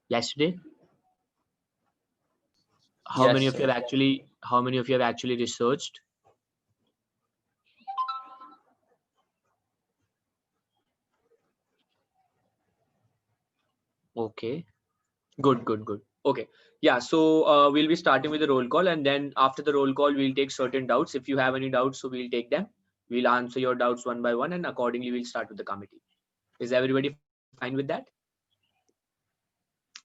yesterday? How Yes, many of you sir. have actually researched? Okay. Good. Okay. Yeah. So we'll be starting with the roll call, and then after the roll call, we'll take certain doubts. If you have any doubts, so we'll take them. We'll answer your doubts one by one, and accordingly, we'll start with the committee. Is everybody fine with that?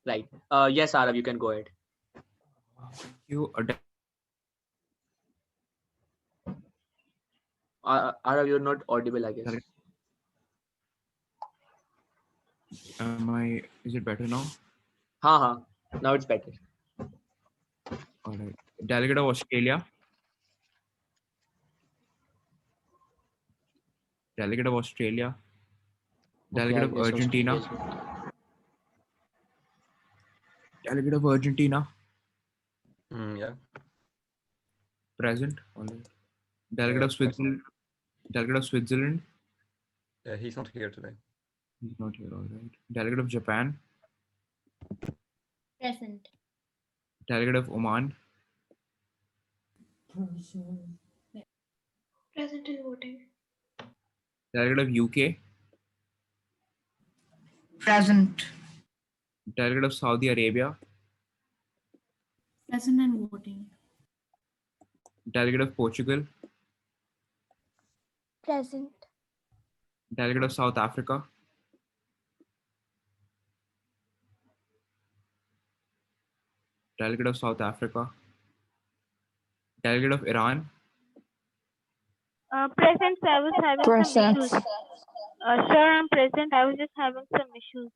Right. Yes, Arav, you can go ahead. You Arav, you're not audible, I guess. Is it better now? Ha. Now it's better. All right. Delegate of Australia. Delegate of Australia. Delegate of Argentina. Delegate of Argentina. Yeah. Present. All right. Delegate of Switzerland. Delegate of Switzerland. He's not here today. He's not here. All right. Delegate of Japan. Present. Delegate of Oman. Present and voting. Delegate of UK. Present. Delegate of Saudi Arabia. Present and voting. Delegate of Portugal. Present. Delegate of South Africa. Delegate of South Africa. Delegate of Iran. Present, sir. I was having some issues. Sure, I'm present. I was just having some issues.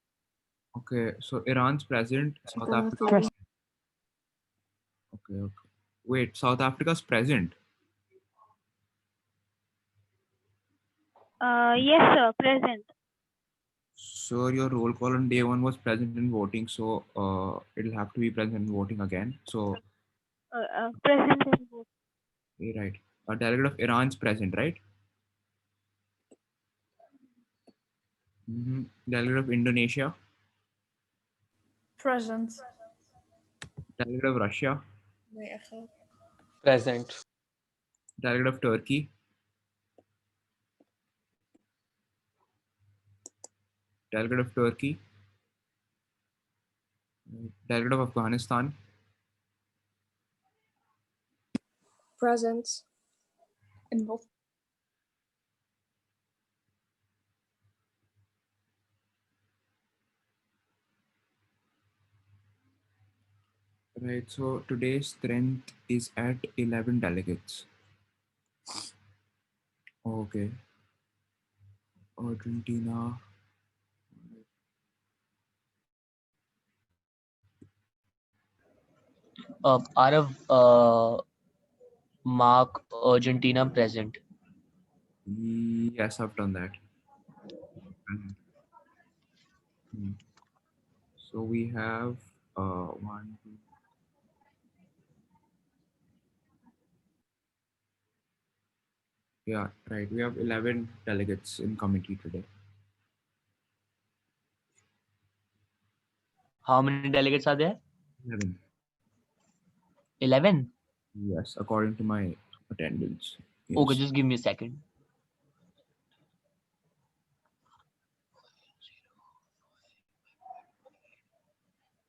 Okay, so Iran's present. South Africa. Okay. Wait, South Africa's present. Yes, sir. Present. So your roll call on day one was present in voting, so it'll have to be present in voting again. So Present and voting. right. A delegate of Iran's present, right? Delegate of Indonesia. Present. Delegate of Russia. Present. Delegate of Turkey. Delegate of Turkey. Delegate of Afghanistan. Present. Involved. Right, so today's strength is at 11 delegates. Okay. Argentina. Arav, mark Argentina present. Yes, I've done that. So we have one, two. Yeah, right. We have 11 delegates in committee today. How many delegates are there? 11. 11? Yes, according to my attendance. Yes. Okay, just give me a second.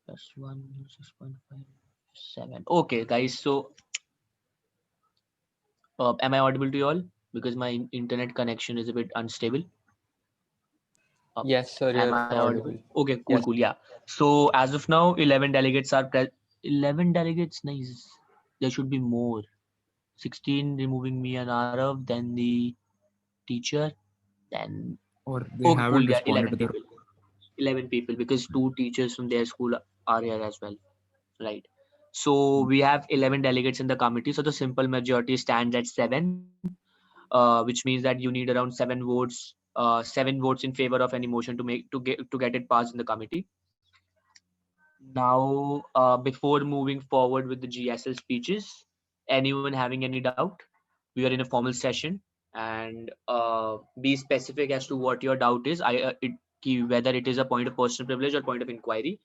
+1 6.57. Okay, guys. So, am I audible to you all? Because my internet connection is a bit unstable. Yes, sir. Am You're I audible? Okay, cool, Yes. cool. Yeah. So as of now, 11 delegates are 11 delegates. Nice. There should be more. 16 removing me and Arav, then the teacher, then Or they haven't cool. Yeah, responded 11 to the people. 11 people because 2 teachers from their school are here as well. Right. So we have 11 delegates in the committee. So the simple majority stands at 7, which means that you need around 7 votes in favor of any motion to get it passed in the committee. Now, before moving forward with the GSL speeches, anyone having any doubt? We are in a formal session, and be specific as to what your doubt is. Whether it is a point of personal privilege or point of inquiry.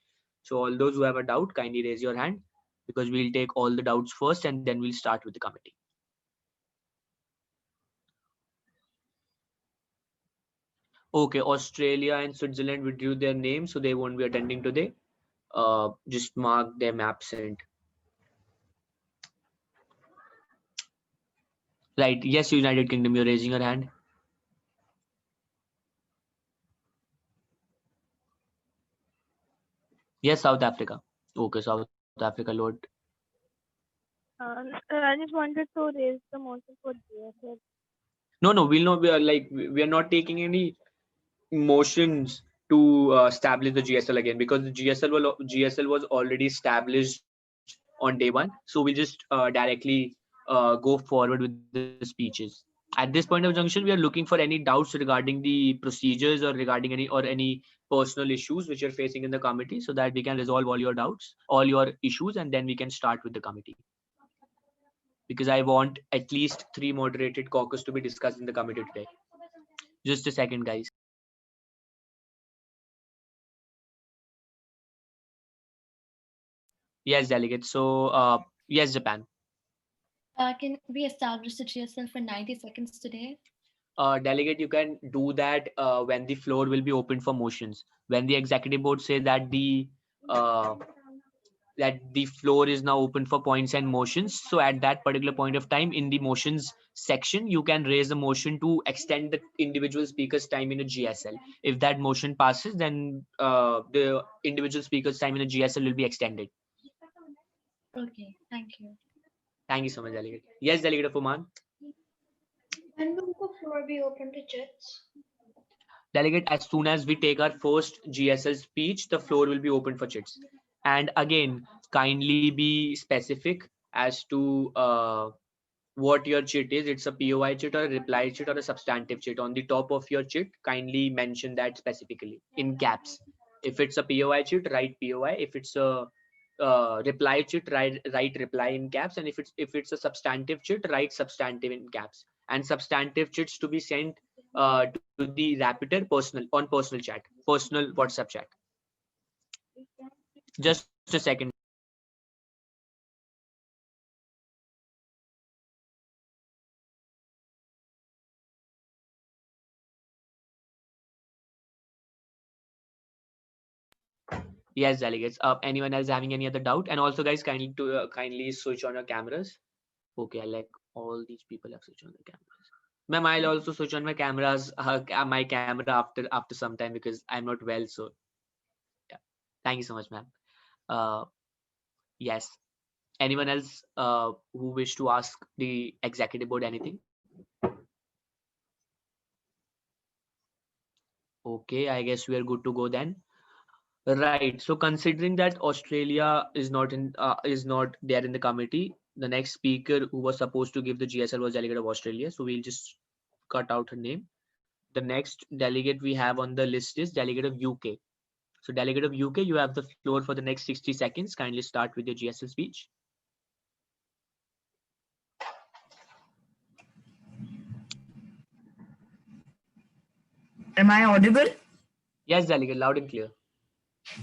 So all those who have a doubt, kindly raise your hand, because we'll take all the doubts first and then we'll start with the committee. Okay, Australia and Switzerland withdrew their names, so they won't be attending today. Just mark them absent. Right, yes, United Kingdom, you're raising your hand. Yes, South Africa. Okay, South Africa, Lord. I just wanted to raise the motion for GSL. No, we'll not be we are not taking any motions to establish the GSL again, because the GSL was already established on day one. So we'll just directly go forward with the speeches. At this point of junction, we are looking for any doubts regarding the procedures or regarding any personal issues which you're facing in the committee, so that we can resolve all your doubts, all your issues, and then we can start with the committee. Because I want at least 3 moderated caucus to be discussed in the committee today. Just a second, guys. Yes, delegate. So, yes, Japan. Can we establish the GSL for 90 seconds today? Delegate, you can do that when the floor will be open for motions. When the executive board say that the floor is now open for points and motions, so at that particular point of time in the motions section, you can raise a motion to extend the individual speaker's time in a GSL. If that motion passes, then the individual speaker's time in a GSL will be extended. Okay, thank you. Thank you so much, delegate. Yes, Delegate Fuman. When will the floor be open to chits? Delegate, as soon as we take our first GSL speech, the floor will be open for chits. And again, kindly be specific as to what your chit is. It's a POI chit or a reply chit or a substantive chit. On the top of your chit, kindly mention that specifically in caps. If it's a POI chit, write POI. If it's a reply chit, write reply in caps. And if it's a substantive chit, write substantive in caps. And substantive chits to be sent to the rapporteur on personal chat, personal WhatsApp chat. Just a second. Yes, delegates. Anyone else having any other doubt? And also, guys, kindly switch on your cameras. Okay, I like all these people have switched on their cameras. Ma'am, I'll also switch on my cameras, my camera after some time, because I'm not well. So, yeah. Thank you so much, ma'am. Yes. Anyone else who wish to ask the executive board anything? Okay, I guess we are good to go then. Right. So considering that Australia is not there in the committee, the next speaker who was supposed to give the GSL was delegate of Australia. So we'll just cut out her name. The next delegate we have on the list is delegate of UK. So delegate of UK, you have the floor for the next 60 seconds. Kindly start with your GSL speech. Am I audible? Yes, delegate, loud and clear.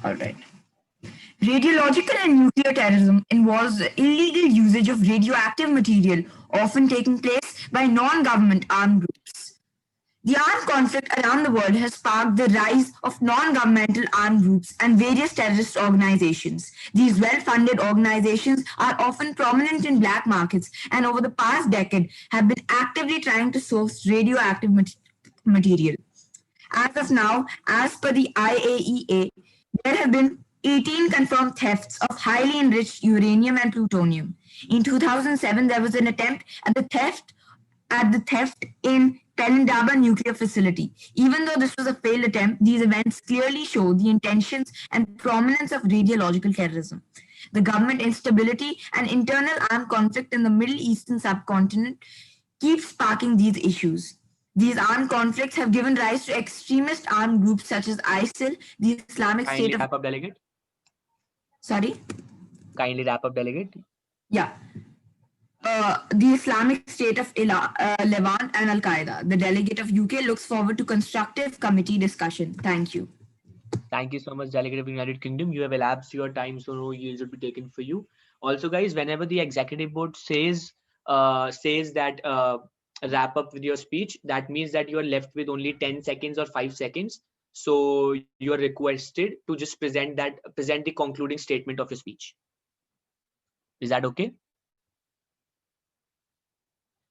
All right. Radiological and nuclear terrorism involves the illegal usage of radioactive material, often taking place by non-government armed groups. The armed conflict around the world has sparked the rise of non-governmental armed groups and various terrorist organizations. These well-funded organizations are often prominent in black markets and over the past decade have been actively trying to source radioactive material. As of now, as per the IAEA, there have been 18 confirmed thefts of highly enriched uranium and plutonium. In 2007, there was an attempt at the theft in Pelindaba nuclear facility. Even though this was a failed attempt, these events clearly show the intentions and prominence of radiological terrorism. The government instability and internal armed conflict in the Middle Eastern subcontinent keep sparking these issues. These armed conflicts have given rise to extremist armed groups such as ISIL, the Islamic Kindly State of... wrap up, delegate. Sorry? Kindly wrap up, delegate. Yeah. The Islamic State of Levant and Al-Qaeda. The delegate of UK looks forward to constructive committee discussion. Thank you. Thank you so much, Delegate of United Kingdom. You have elapsed your time, so no yields will be taken for you. Also, guys, whenever the executive board says that wrap up with your speech, that means that you are left with only 10 seconds or 5 seconds. So you are requested to just present the concluding statement of your speech. Is that okay?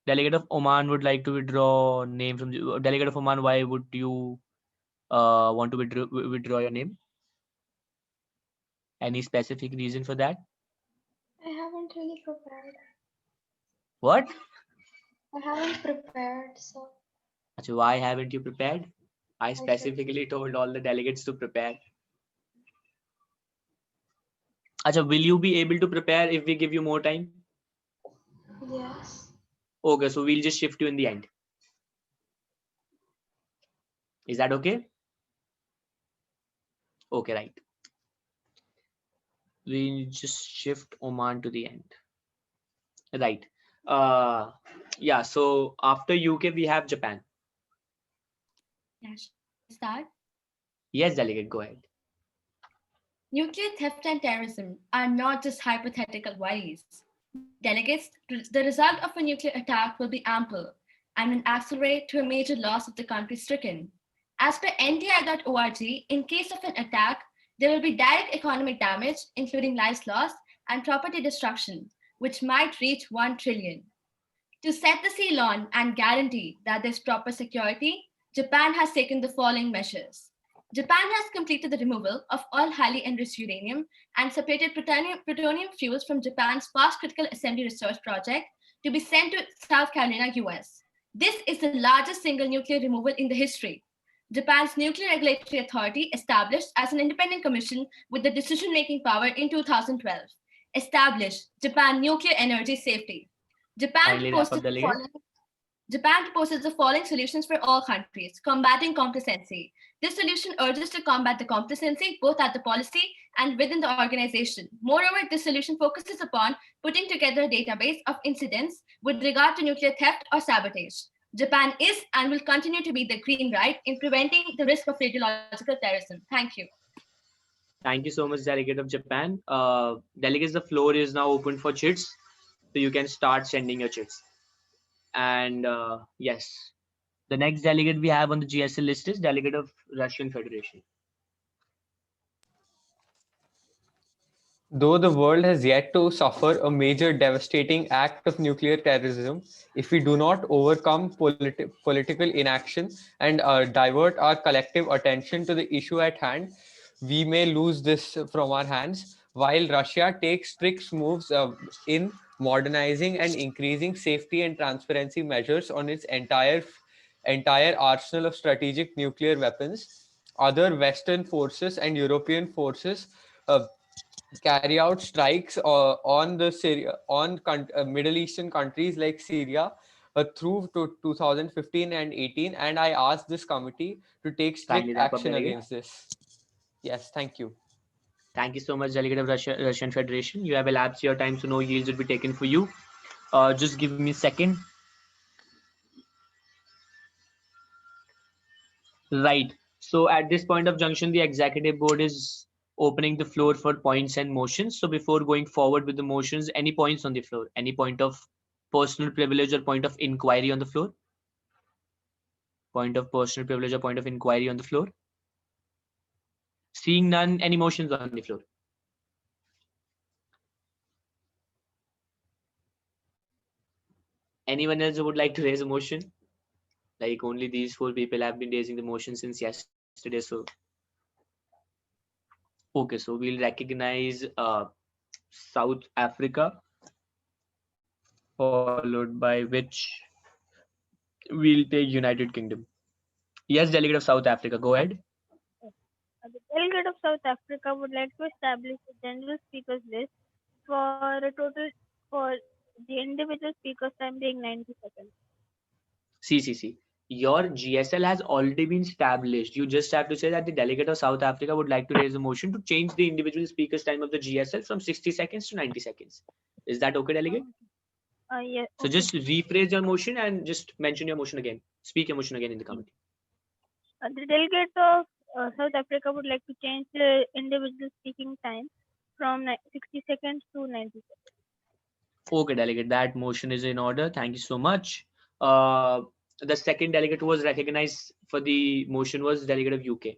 Delegate of Oman would like to withdraw name from the Delegate of Oman. Why would you want to withdraw your name? Any specific reason for that? I haven't really prepared. What? I haven't prepared, so So why haven't you prepared? I should- specifically told all the delegates to prepare. Acha, will you be able to prepare if we give you more time? yes. Okay, so we'll just shift you in the end. Is that okay? Okay, right. We'll just shift Oman to the end. Right. Yeah, so after UK, we have Japan. Yes. Start. Yes, delegate, go ahead. Nuclear theft and terrorism are not just hypothetical worries. Delegates, the result of a nuclear attack will be ample and will accelerate to a major loss of the country stricken. As per NDI.org, in case of an attack, there will be direct economic damage, including lives lost and property destruction, which might reach 1 trillion. To set the seal on and guarantee that there's proper security, Japan has taken the following measures. Japan has completed the removal of all highly enriched uranium and separated plutonium fuels from Japan's Fast Critical Assembly Research Project to be sent to South Carolina, US. This is the largest single nuclear removal in the history. Japan's Nuclear Regulatory Authority, established as an independent commission with the decision-making power in 2012, established Japan Nuclear Energy Safety. Kindly wrap up, delegate. Japan proposes the following solutions for all countries: combating complacency. This solution urges to combat the complacency both at the policy and within the organization. Moreover, this solution focuses upon putting together a database of incidents with regard to nuclear theft or sabotage. Japan is and will continue to be the green light in preventing the risk of radiological terrorism. Thank you. Thank you so much, Delegate of Japan. Delegates, the floor is now open for chits. So you can start sending your chits. And yes, the next delegate we have on the GSL list is Delegate of Russian Federation. Though the world has yet to suffer a major devastating act of nuclear terrorism, if we do not overcome political inaction and divert our collective attention to the issue at hand, we may lose this from our hands. While Russia takes strict moves in modernizing and increasing safety and transparency measures on its entire arsenal of strategic nuclear weapons, other Western forces and European forces carry out strikes on the Middle Eastern countries like Syria through to 2015 and 18, and I asked this committee to take strict Kindly wrap up, action delegate. against this. Yes, thank you. Thank you so much, Delegate of Russian Federation. You have elapsed your time, so no yields will be taken for you. Just give me a second. Right. So at this point of junction, the executive board is opening the floor for points and motions. So before going forward with the motions, any points on the floor? Any point of personal privilege or point of inquiry on the floor? Point of personal privilege or point of inquiry on the floor? Seeing none, any motions on the floor? Anyone else who would like to raise a motion? Like only these 4 people have been raising the motion since yesterday. So, okay, so we'll recognize South Africa, followed by which we'll take United Kingdom. Yes, Delegate of South Africa, go ahead. The delegate of South Africa would like to establish a general speakers list for the individual speakers time being 90 seconds. See. Your GSL has already been established. You just have to say that the delegate of South Africa would like to raise a motion to change the individual speaker's time of the GSL from 60 seconds to 90 seconds. Is that okay, delegate? Yes. So just rephrase your motion and just mention your motion again. Speak your motion again in the committee. The delegate of South Africa would like to change the individual speaking time from 60 seconds to 90 seconds. Okay, delegate, that motion is in order. Thank you so much. The second delegate who was recognized for the motion was delegate of UK.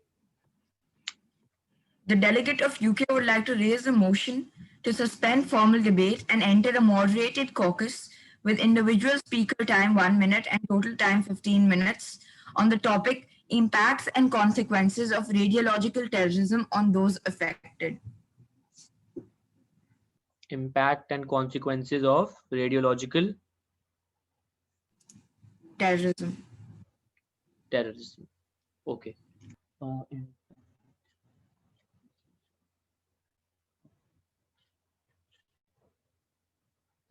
The delegate of UK would like to raise a motion to suspend formal debate and enter a moderated caucus with individual speaker time 1 minute and total time 15 minutes on the topic impacts and consequences of radiological terrorism on those affected. Impact and consequences of radiological Terrorism. terrorism. Okay.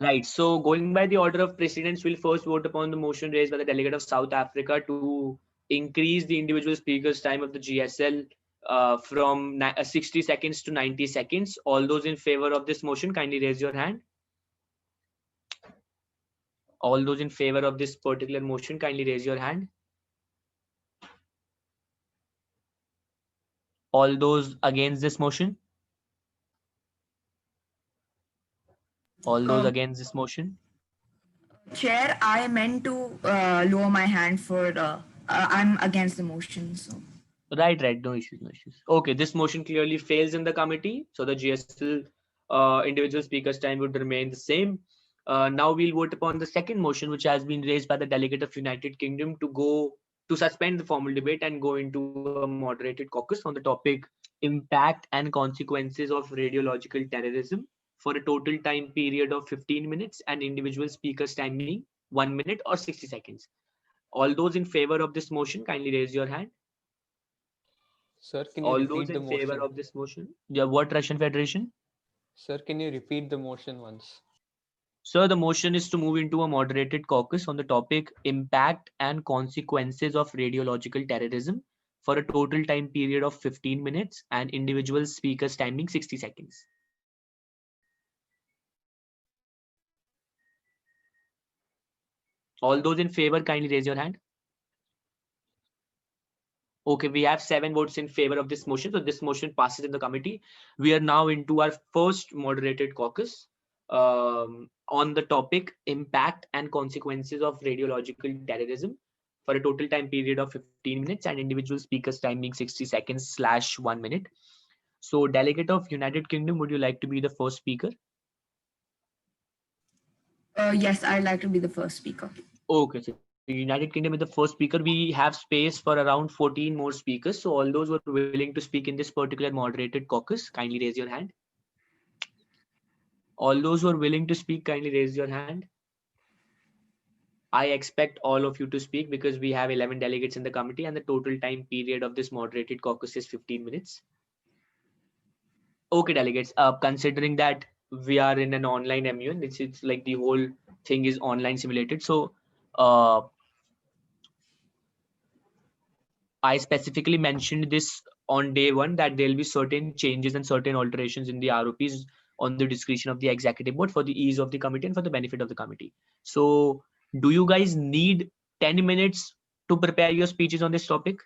Right. So going by the order of precedence, we'll first vote upon the motion raised by the delegate of South Africa to increase the individual speaker's time of the GSL from 60 seconds to 90 seconds. All those in favor of this motion, kindly raise your hand. All those in favor of this particular motion, kindly raise your hand. All those against this motion? All those against this motion? Chair, I meant to lower my hand for I'm against the motion. So Right, no issues, no issues. Okay, this motion clearly fails in the committee. So the GSL individual speaker's time would remain the same. Now we'll vote upon the second motion, which has been raised by the delegate of United Kingdom to suspend the formal debate and go into a moderated caucus on the topic impact and consequences of radiological terrorism for a total time period of 15 minutes and individual speaker's timing 1 minute or 60 seconds. All those in favor of this motion, kindly raise your hand. Sir, can you All repeat those the in favor motion? of this motion? Yeah, what Russian Federation? Sir, can you repeat the motion once? Sir, the motion is to move into a moderated caucus on the topic impact and consequences of radiological terrorism for a total time period of 15 minutes and individual speakers timing 60 seconds. All those in favor, kindly raise your hand. Okay, we have 7 votes in favor of this motion. So this motion passes in the committee. We are now into our first moderated caucus on the topic impact and consequences of radiological terrorism for a total time period of 15 minutes and individual speakers timing 60 seconds / 1 minute. So delegate of United Kingdom, would you like to be the first speaker? yes, I'd like to be the first speaker. Okay, so the United Kingdom is the first speaker. We have space for around 14 more speakers. So all those who are willing to speak in this particular moderated caucus, kindly raise your hand. All those who are willing to speak, kindly raise your hand. I expect all of you to speak because we have 11 delegates in the committee and the total time period of this moderated caucus is 15 minutes. Okay, delegates, considering that we are in an online MUN, it's like the whole thing is online simulated. So I specifically mentioned this on day 1 that there'll be certain changes and certain alterations in the ROPs on the discretion of the executive board for the ease of the committee and for the benefit of the committee. So do you guys need 10 minutes to prepare your speeches on this topic?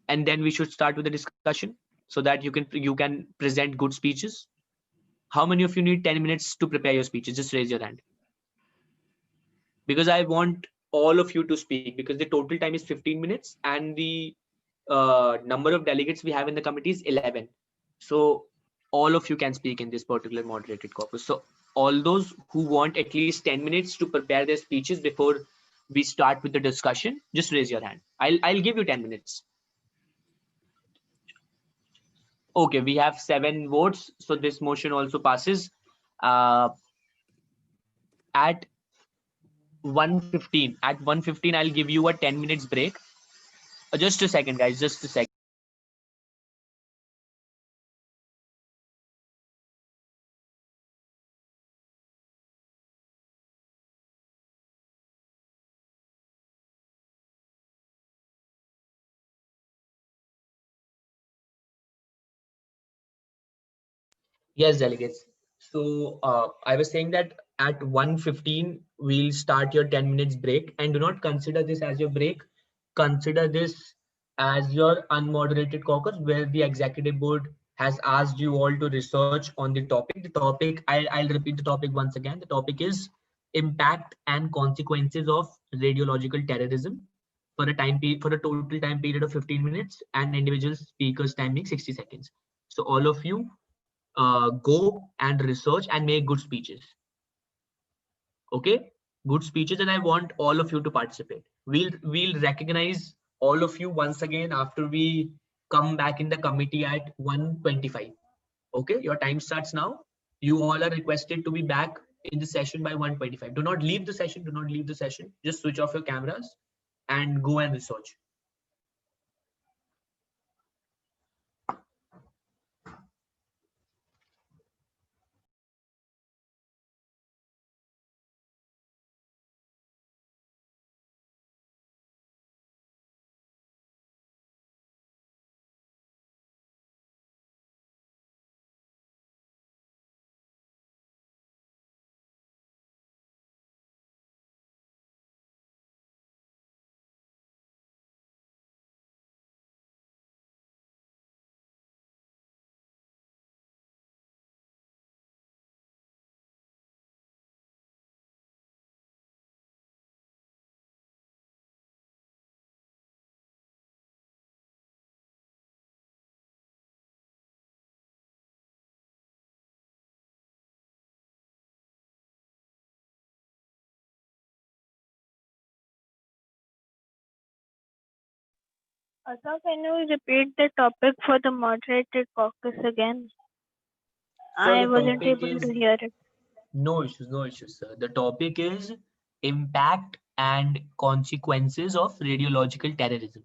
And then we should start with the discussion so that you can present good speeches. How many of you need 10 minutes to prepare your speeches? Just raise your hand. Because I want all of you to speak because the total time is 15 minutes and the number of delegates we have in the committee is 11. So all of you can speak in this particular moderated caucus. So all those who want at least 10 minutes to prepare their speeches before we start with the discussion, just raise your hand. I'll give you 10 minutes. Okay, we have 7 votes. So this motion also passes. At 1:15, I'll give you a 10 minutes break. Just a second, guys, just a second. Yes, delegates. So I was saying that at 1:15, we'll start your 10 minutes break and do not consider this as your break. Consider this as your unmoderated caucus, where the executive board has asked you all to research on the topic. The topic, I'll repeat the topic once again. The topic is impact and consequences of radiological terrorism for for a total time period of 15 minutes and individual speakers timing 60 seconds. So all of you go and research and make good speeches. Okay, good speeches, and I want all of you to participate. We'll recognize all of you once again after we come back in the committee at 1:25. Okay, your time starts now. You all are requested to be back in the session by 1:25. Do not leave the session. Do not leave the session. Just switch off your cameras and go and research. Asaf, can you repeat the topic for the moderated caucus again? So I the wasn't topic able is to hear it. no issues, sir. The topic is impact and consequences of radiological terrorism.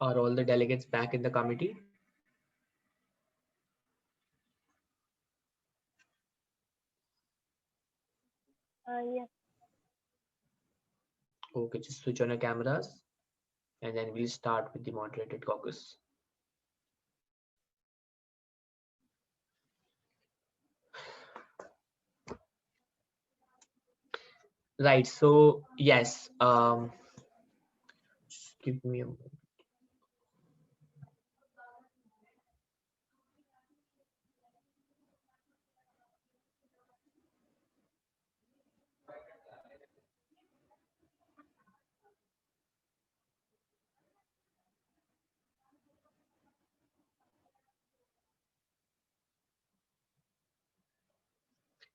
Are all the delegates back in the committee? Yes. Okay, just switch on your cameras and then we'll start with the moderated caucus. Right, so yes, just give me a moment.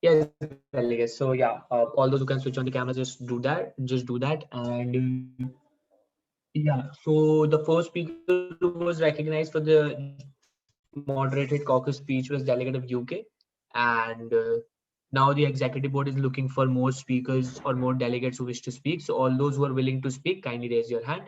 Yes, delegates. So yeah, all those who can switch on the cameras, just do that. Just do that. And yeah, so the first speaker who was recognized for the moderated caucus speech was delegate of UK, and now the executive board is looking for more speakers or more delegates who wish to speak. So all those who are willing to speak, kindly raise your hand.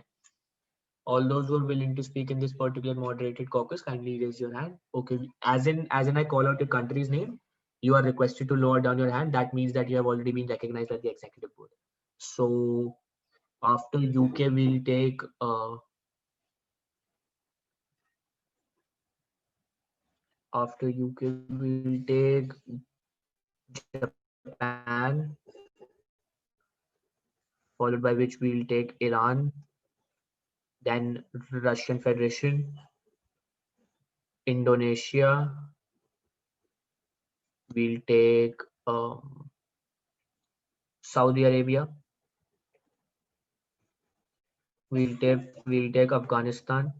All those who are willing to speak in this particular moderated caucus, kindly raise your hand. Okay, as in I call out your country's name, you are requested to lower down your hand. That means that you have already been recognized by the executive board. So after UK, we'll take after UK, we'll take Japan, followed by which we'll take Iran, then Russian Federation, Indonesia, we'll take Saudi Arabia, we'll take Afghanistan,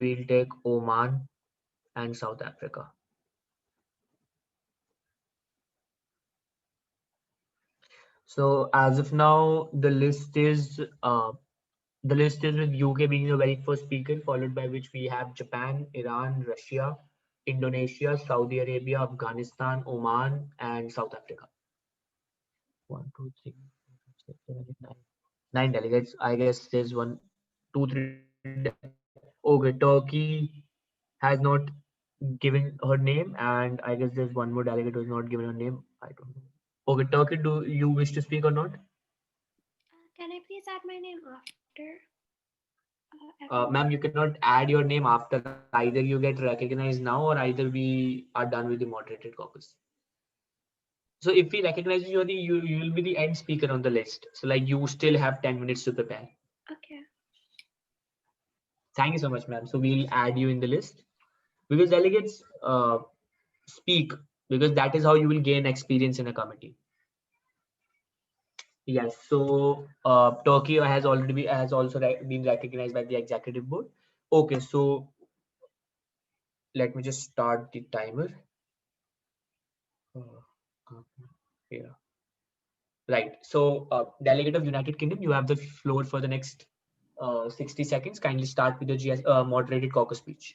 we'll take Oman and South Africa. So as of now, the list is with UK being the very first speaker, followed by which we have Japan, Iran, Russia, Indonesia, Saudi Arabia, Afghanistan, Oman, and South Africa. 1, 2, 3, 4, 5, 6, 7, 8, 9. 9 delegates. I guess there's 1, 2, 3. Okay, Turkey has not given her name, and I guess there's one more delegate who's not given her name. I don't know. Okay, Turkey, do you wish to speak or not? Can I please add my name after? Ma'am, you cannot add your name after. Either you get recognized now or either we are done with the moderated caucus. So if we recognize you, you will be the end speaker on the list. So like you still have 10 minutes to prepare. Okay. Thank you so much, ma'am. So we'll add you in the list because delegates speak, because that is how you will gain experience in a committee. Yes, so Turkey has also been recognized by the executive board. Okay, so let me just start the timer. Yeah. Right. So delegate of United Kingdom, you have the floor for the next 60 seconds. Kindly start with the moderated caucus speech.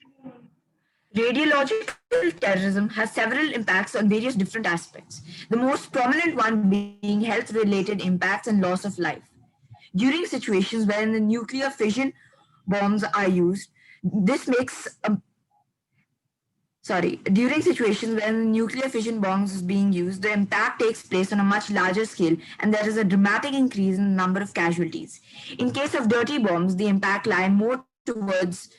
Radiological terrorism has several impacts on various different aspects, the most prominent one being health-related impacts and loss of life. During situations wherein the nuclear fission bombs are used, during situations when nuclear fission bombs is being used, the impact takes place on a much larger scale and there is a dramatic increase in the number of casualties. In case of dirty bombs, the impact lie more towards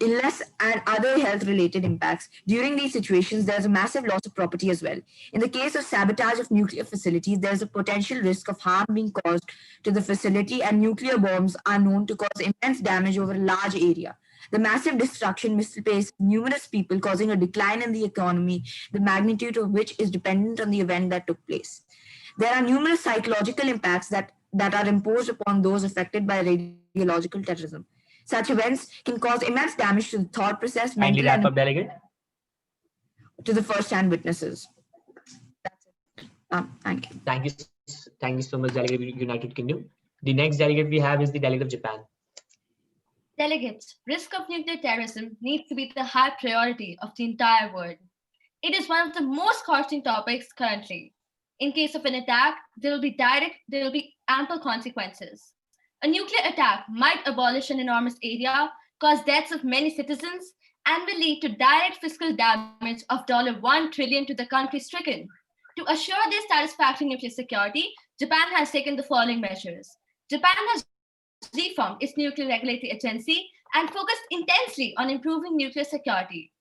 illness and other health related impacts. During these situations, there's a massive loss of property as well. In the case of sabotage of nuclear facilities, there's a potential risk of harm being caused to the facility, and nuclear bombs are known to cause immense damage over a large area. The massive destruction misplaces numerous people, causing a decline in the economy, the magnitude of which is dependent on the event that took place. There are numerous psychological impacts that are imposed upon those affected by radiological terrorism. Such events can cause immense damage to the thought process, Kindly mental, wrap and up, delegate. to the first-hand witnesses. That's it. Thank you. Thank you so much, delegate of United Kingdom. The next delegate we have is the delegate of Japan. Delegates, risk of nuclear terrorism needs to be the high priority of the entire world. It is one of the most scorching topics currently. In case of an attack, there will be ample consequences. A nuclear attack might abolish an enormous area, cause deaths of many citizens, and will lead to direct fiscal damage of $1 trillion to the country stricken. To assure their satisfactory nuclear security, Japan has taken the following measures. Japan has reformed its nuclear regulatory agency and focused intensely on improving nuclear security.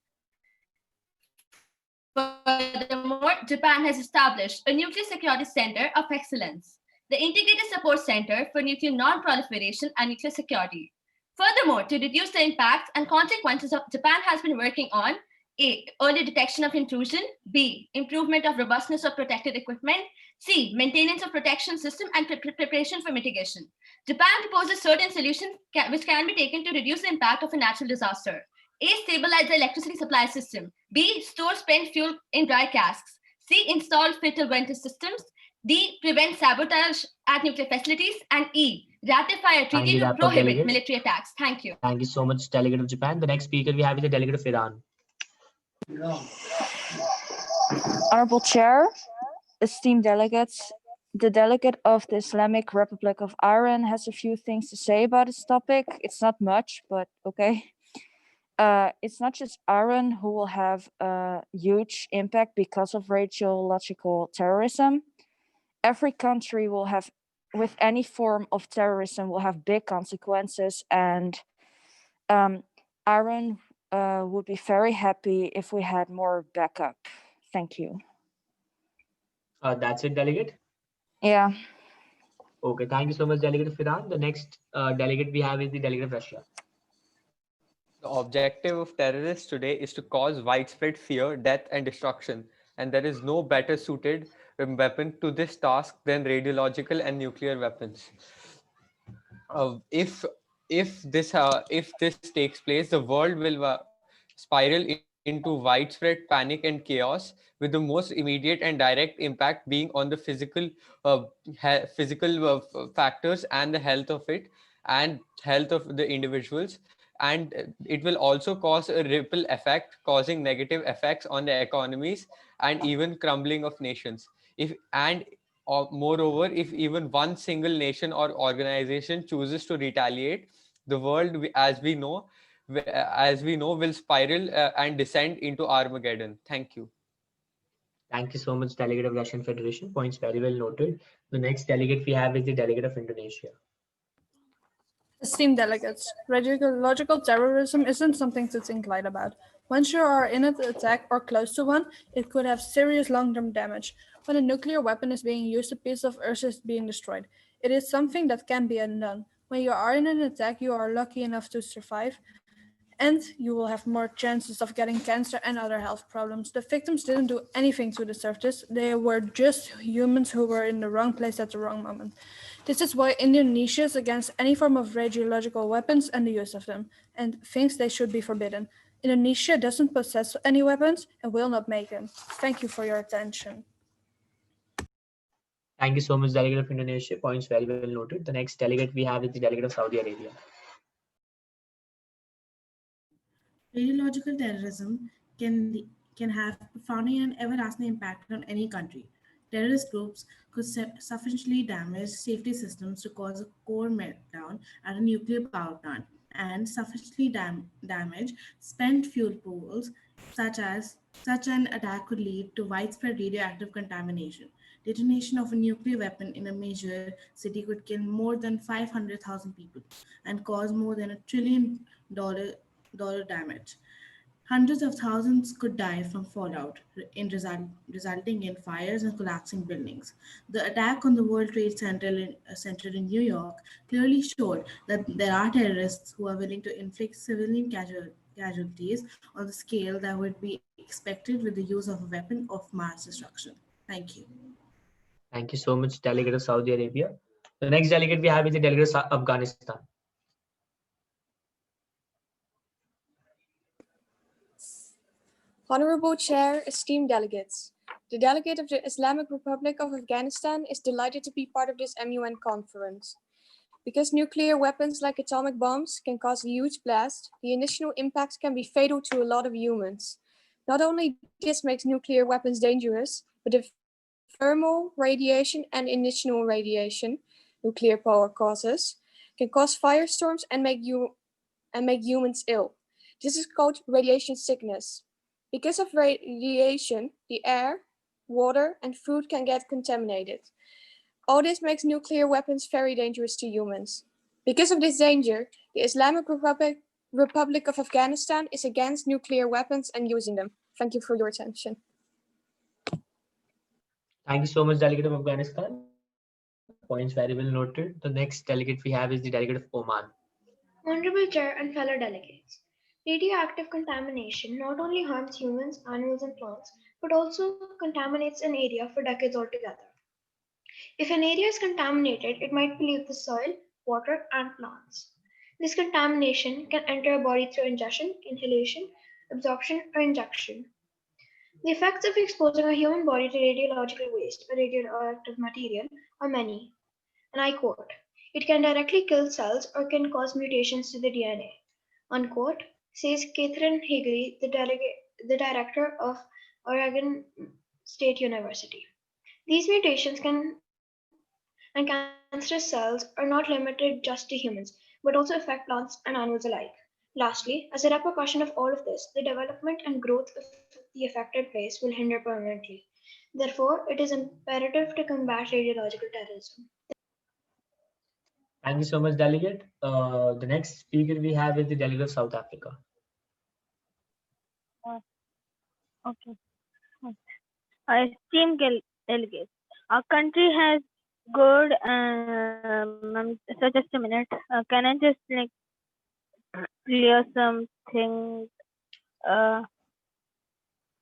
Furthermore, Japan has established a Nuclear Security Center of Excellence, the Integrated Support Center for Nuclear Non-Proliferation and Nuclear Security. Furthermore, to reduce the impacts and consequences of Japan has been working on A. Early detection of intrusion, B. Improvement of robustness of protected equipment, C. Maintenance of protection system and preparation for mitigation. Japan proposes certain solutions which can be taken to reduce the impact of a natural disaster. A. Stabilize the electricity supply system. B. Store spent fuel in dry casks. C. Install filter vent systems. D. Prevent sabotage at nuclear facilities. And E. Ratify a treaty Kindly to wrap up, prohibit delegates. military attacks. Thank you. Thank you so much, delegate of Japan. The next speaker we have is the delegate of Iran. Honorable Chair, esteemed delegates, the delegate of the Islamic Republic of Iran has a few things to say about this topic. It's not much, but okay. It's not just Iran who will have a huge impact because of radiological terrorism. Every country will have, with any form of terrorism, will have big consequences, and Iran would be very happy if we had more backup. Thank you. That's it, delegate. Yeah. Okay, thank you so much, delegate of Iran. The next delegate we have is the delegate of Russia. The objective of terrorists today is to cause widespread fear, death, and destruction, and there is no better suited weapon to this task than radiological and nuclear weapons. If this takes place, the world will spiral into widespread panic and chaos, with the most immediate and direct impact being on the physical factors and the health of it and health of the individuals. And it will also cause a ripple effect, causing negative effects on the economies and even crumbling of nations. Moreover, if even one single nation or organization chooses to retaliate, the world, as we know, will spiral and descend into Armageddon. Thank you. Thank you so much, delegate of Russian Federation. Points very well noted. The next delegate we have is the delegate of Indonesia. Esteemed delegates, radiological terrorism isn't something to think light about. Once you are in an attack or close to one, it could have serious long-term damage. When a nuclear weapon is being used, a piece of Earth is being destroyed. It is something that can be undone. When you are in an attack, you are lucky enough to survive, and you will have more chances of getting cancer and other health problems. The victims didn't do anything to deserve this. They were just humans who were in the wrong place at the wrong moment. This is why Indonesia is against any form of radiological weapons and the use of them, and thinks they should be forbidden. Indonesia doesn't possess any weapons and will not make them. Thank you for your attention. Thank you so much, delegate of Indonesia. Points very well noted. The next delegate we have is the delegate of Saudi Arabia. Radiological terrorism can have profound and everlasting impact on any country. Terrorist groups could sufficiently damage safety systems to cause a core meltdown at a nuclear power plant and sufficiently damage spent fuel pools, such an attack could lead to widespread radioactive contamination. Detonation of a nuclear weapon in a major city could kill more than 500,000 people and cause more than $1 trillion damage. Hundreds of thousands could die from fallout, resulting in fires and collapsing buildings. The attack on the World Trade Center in New York clearly showed that there are terrorists who are willing to inflict civilian casualties on the scale that would be expected with the use of a weapon of mass destruction. Thank you. Thank you so much, delegate of Saudi Arabia. The next delegate we have is the delegate of Afghanistan. Honorable Chair, esteemed delegates, the delegate of the Islamic Republic of Afghanistan is delighted to be part of this MUN conference. Because nuclear weapons like atomic bombs can cause a huge blast, the initial impact can be fatal to a lot of humans. Not only this makes nuclear weapons dangerous, but the thermal radiation and initial radiation nuclear power causes can cause firestorms and make humans ill. This is called radiation sickness. Because of radiation, the air, water, and food can get contaminated. All this makes nuclear weapons very dangerous to humans. Because of this danger, the Islamic Republic of Afghanistan is against nuclear weapons and using them. Thank you for your attention. Thank you so much, Delegate of Afghanistan. Points very well noted. The next delegate we have is the Delegate of Oman. Honorable Chair and fellow delegates, radioactive contamination not only harms humans, animals, and plants, but also contaminates an area for decades altogether. If an area is contaminated, it might pollute the soil, water, and plants. This contamination can enter a body through ingestion, inhalation, absorption, or injection. The effects of exposing a human body to radiological waste or radioactive material are many, and I quote, "It can directly kill cells or can cause mutations to the DNA," unquote, says Catherine Higley, the director of Oregon State University. These mutations and cancerous cells are not limited just to humans, but also affect plants and animals alike. Lastly, as a repercussion of all of this, the development and growth of the affected place will hinder permanently. Therefore, it is imperative to combat radiological terrorism. Thank you so much, Delegate. The next speaker we have is the Delegate of South Africa. Okay. Esteemed delegates, our country has good. So just a minute. Can I just clear something?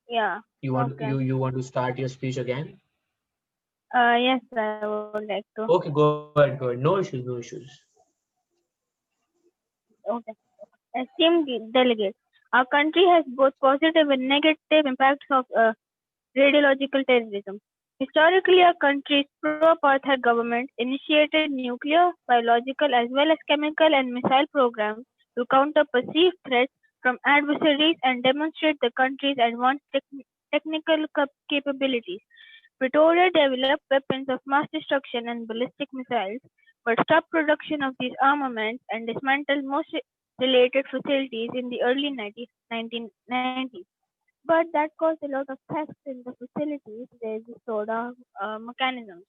Yeah. You want Okay. you want to start your speech again? Yes, I would like to. Okay, go ahead, go ahead. No issues, no issues. Okay. Esteemed delegates, our country has both positive and negative impacts of radiological terrorism. Historically, our country's pro-apartheid government initiated nuclear, biological, as well as chemical and missile programs to counter perceived threats from adversaries and demonstrate the country's advanced technical capabilities. Pretoria developed weapons of mass destruction and ballistic missiles, but stopped production of these armaments and dismantled most related facilities in the early 1990s. But that caused a lot of thefts in the facilities where we stored our mechanisms.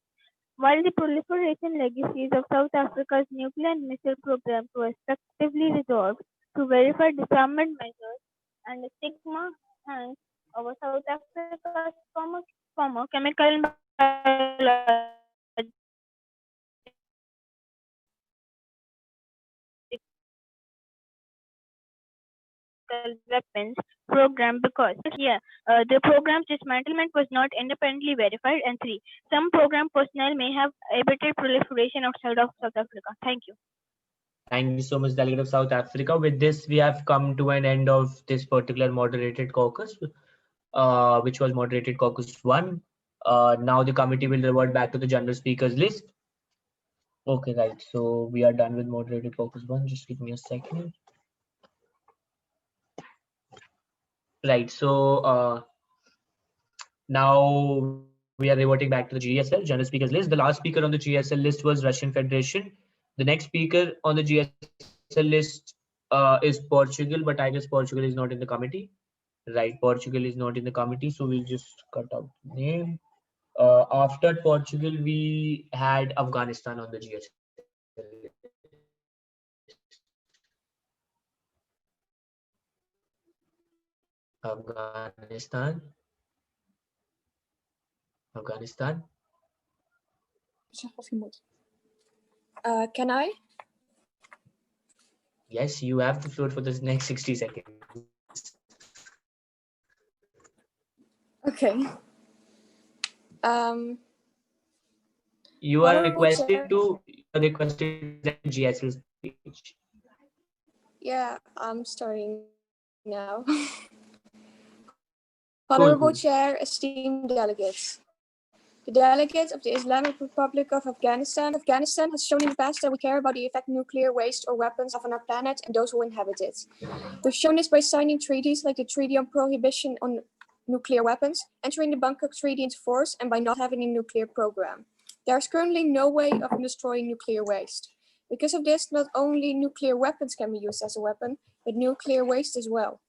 While the proliferation legacies of South Africa's nuclear and missile programs were effectively resolved through verified disarmament measures, and the stigma hangs over South Africa's former chemical and biological weapons program because the program's dismantlement was not independently verified, and 3, some program personnel may have abated proliferation outside of South Africa. Thank you. Thank you so much, Delegate of South Africa. With this, we have come to an end of this particular moderated caucus, which was moderated caucus 1. Now the committee will revert back to the general speakers list. Okay, right. So we are done with moderated caucus 1. Just give me a second. Right. So now we are reverting back to the GSL, general speakers list. The last speaker on the GSL list was Russian Federation. The next speaker on the GSL list is Portugal, but I guess Portugal is not in the committee. Right, Portugal is not in the committee, so we'll just cut out the name. After Portugal, we had Afghanistan on the GSL. Afghanistan. Can I? Yes, you have the floor for the next 60 seconds. Okay. You are Honorable requested Chair. to the GSL speech. Yeah, I'm starting now. Honorable Chair, esteemed delegates. The delegates of the Islamic Republic of Afghanistan has shown in the past that we care about the effect nuclear waste or weapons have on our planet and those who inhabit it. We've shown this by signing treaties like the Treaty on Prohibition on Nuclear Weapons, entering the Bangkok Treaty into force, and by not having a nuclear program. There is currently no way of destroying nuclear waste. Because of this, not only nuclear weapons can be used as a weapon, but nuclear waste as well.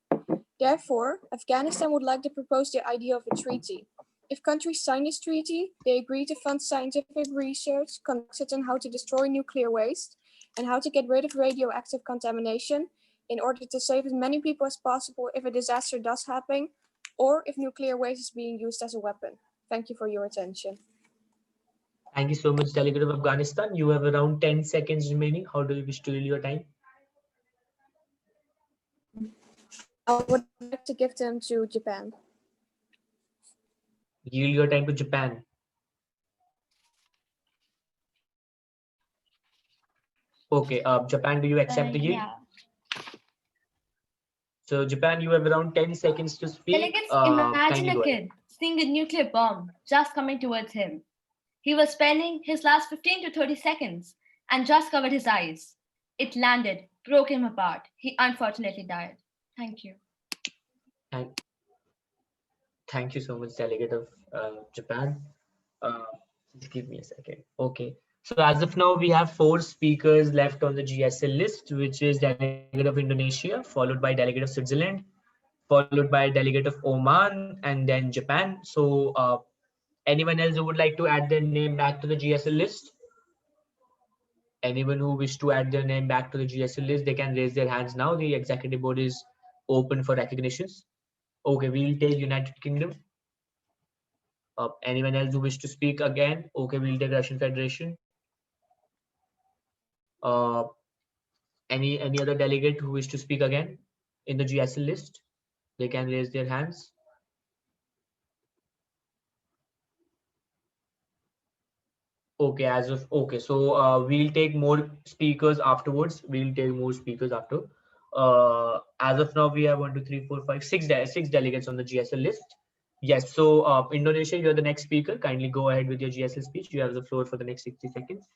Therefore, Afghanistan would like to propose the idea of a treaty. If countries sign this treaty, they agree to fund scientific research conducted on how to destroy nuclear waste and how to get rid of radioactive contamination in order to save as many people as possible if a disaster does happen, or if nuclear waste is being used as a weapon. Thank you for your attention. Thank you so much, Delegate of Afghanistan. You have around 10 seconds remaining. How do you wish to yield your time? I would like to give them to Japan. Yield your time to Japan. Okay, Japan, do you accept the yield? Yeah. So Japan, you have around 10 seconds to speak. Delegates, imagine Kindly a go ahead. kid seeing a nuclear bomb just coming towards him. He was spending his last 15 to 30 seconds and just covered his eyes. It landed, broke him apart. He unfortunately died. Thank you. Thank you so much, Delegate of Japan. Just give me a second. Okay. So as of now, we have 4 speakers left on the GSL list, which is Delegate of Indonesia, followed by Delegate of Switzerland, followed by Delegate of Oman, and then Japan. So anyone else who would like to add their name back to the GSL list? Anyone who wish to add their name back to the GSL list, they can raise their hands now. The executive board is open for recognitions. Okay, we'll take United Kingdom. Anyone else who wish to speak again? Okay, we'll take Russian Federation. Any other delegate who wish to speak again in the GSL list? They can raise their hands. Okay, so we'll take more speakers afterwards. We'll take more speakers after. As of now, we have 1, 2, 3, 4, 5, 6 delegates on the GSL list. Yes, so Indonesia, you're the next speaker. Kindly go ahead with your GSL speech. You have the floor for the next 60 seconds.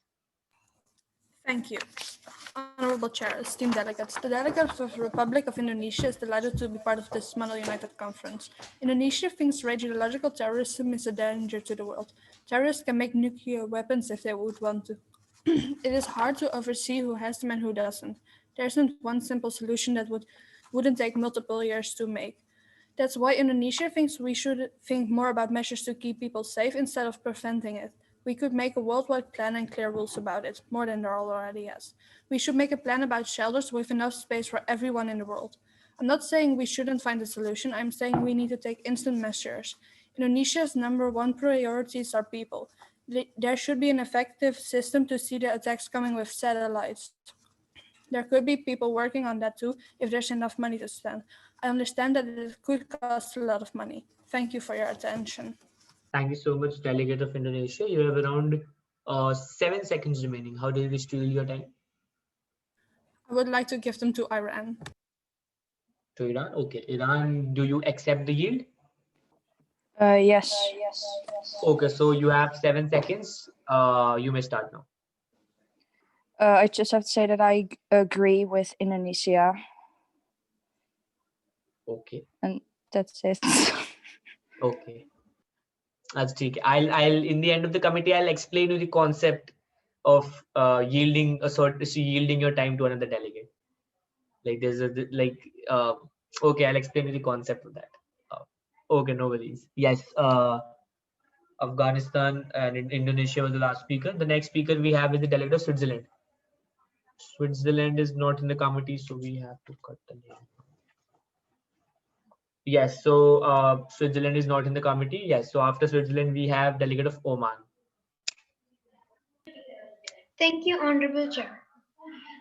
Thank you. Honorable Chair, esteemed delegates, the delegates of the Republic of Indonesia is delighted to be part of this Manila United Conference. Indonesia thinks radiological terrorism is a danger to the world. Terrorists can make nuclear weapons if they would want to. It is hard to oversee who has them and who doesn't. There isn't one simple solution that wouldn't take multiple years to make. That's why Indonesia thinks we should think more about measures to keep people safe instead of preventing it. We could make a worldwide plan and clear rules about it, more than there already is. We should make a plan about shelters with enough space for everyone in the world. I'm not saying we shouldn't find a solution, I'm saying we need to take instant measures. Indonesia's #1 priorities are people. There should be an effective system to see the attacks coming with satellites. There could be people working on that too if there's enough money to spend. I understand that it could cost a lot of money. Thank you for your attention. Thank you so much, Delegate of Indonesia. You have around 7 seconds remaining. How do you wish to yield your time? I would like to give them to Iran. To Iran? Okay. Iran, do you accept the yield? Yes. Okay, so you have 7 seconds. You may start now. I just have to say that I agree with Indonesia. Okay. And that's it. Okay. That's tricky. I'll in the end of the committee, I'll explain you the concept of yielding your time to another delegate. Like there's okay, I'll explain you the concept of that. Okay, no worries. Yes, Afghanistan and Indonesia was the last speaker. The next speaker we have is the delegate of Switzerland. Switzerland is not in the committee, so we have to cut the name. Yes, so Switzerland is not in the committee. Yes, so after Switzerland, we have delegate of Oman. Thank you, Honorable Chair.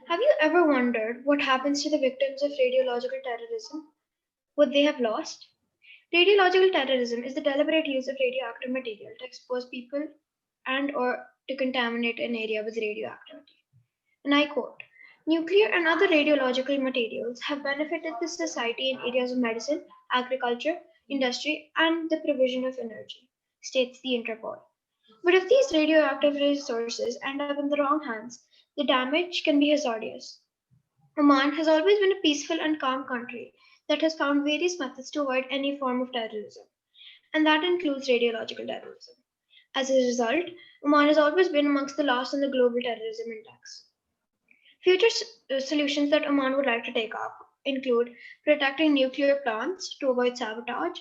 Have you ever wondered what happens to the victims of radiological terrorism? Would they have lost? Radiological terrorism is the deliberate use of radioactive material to expose people and/or to contaminate an area with radioactivity. And I quote, "Nuclear and other radiological materials have benefited the society in areas of medicine, agriculture, industry, and the provision of energy," states the Interpol. But if these radioactive resources end up in the wrong hands, the damage can be hazardous. Oman has always been a peaceful and calm country that has found various methods to avoid any form of terrorism, and that includes radiological terrorism. As a result, Oman has always been amongst the last on the global terrorism index. Future solutions that Oman would like to take up include protecting nuclear plants to avoid sabotage,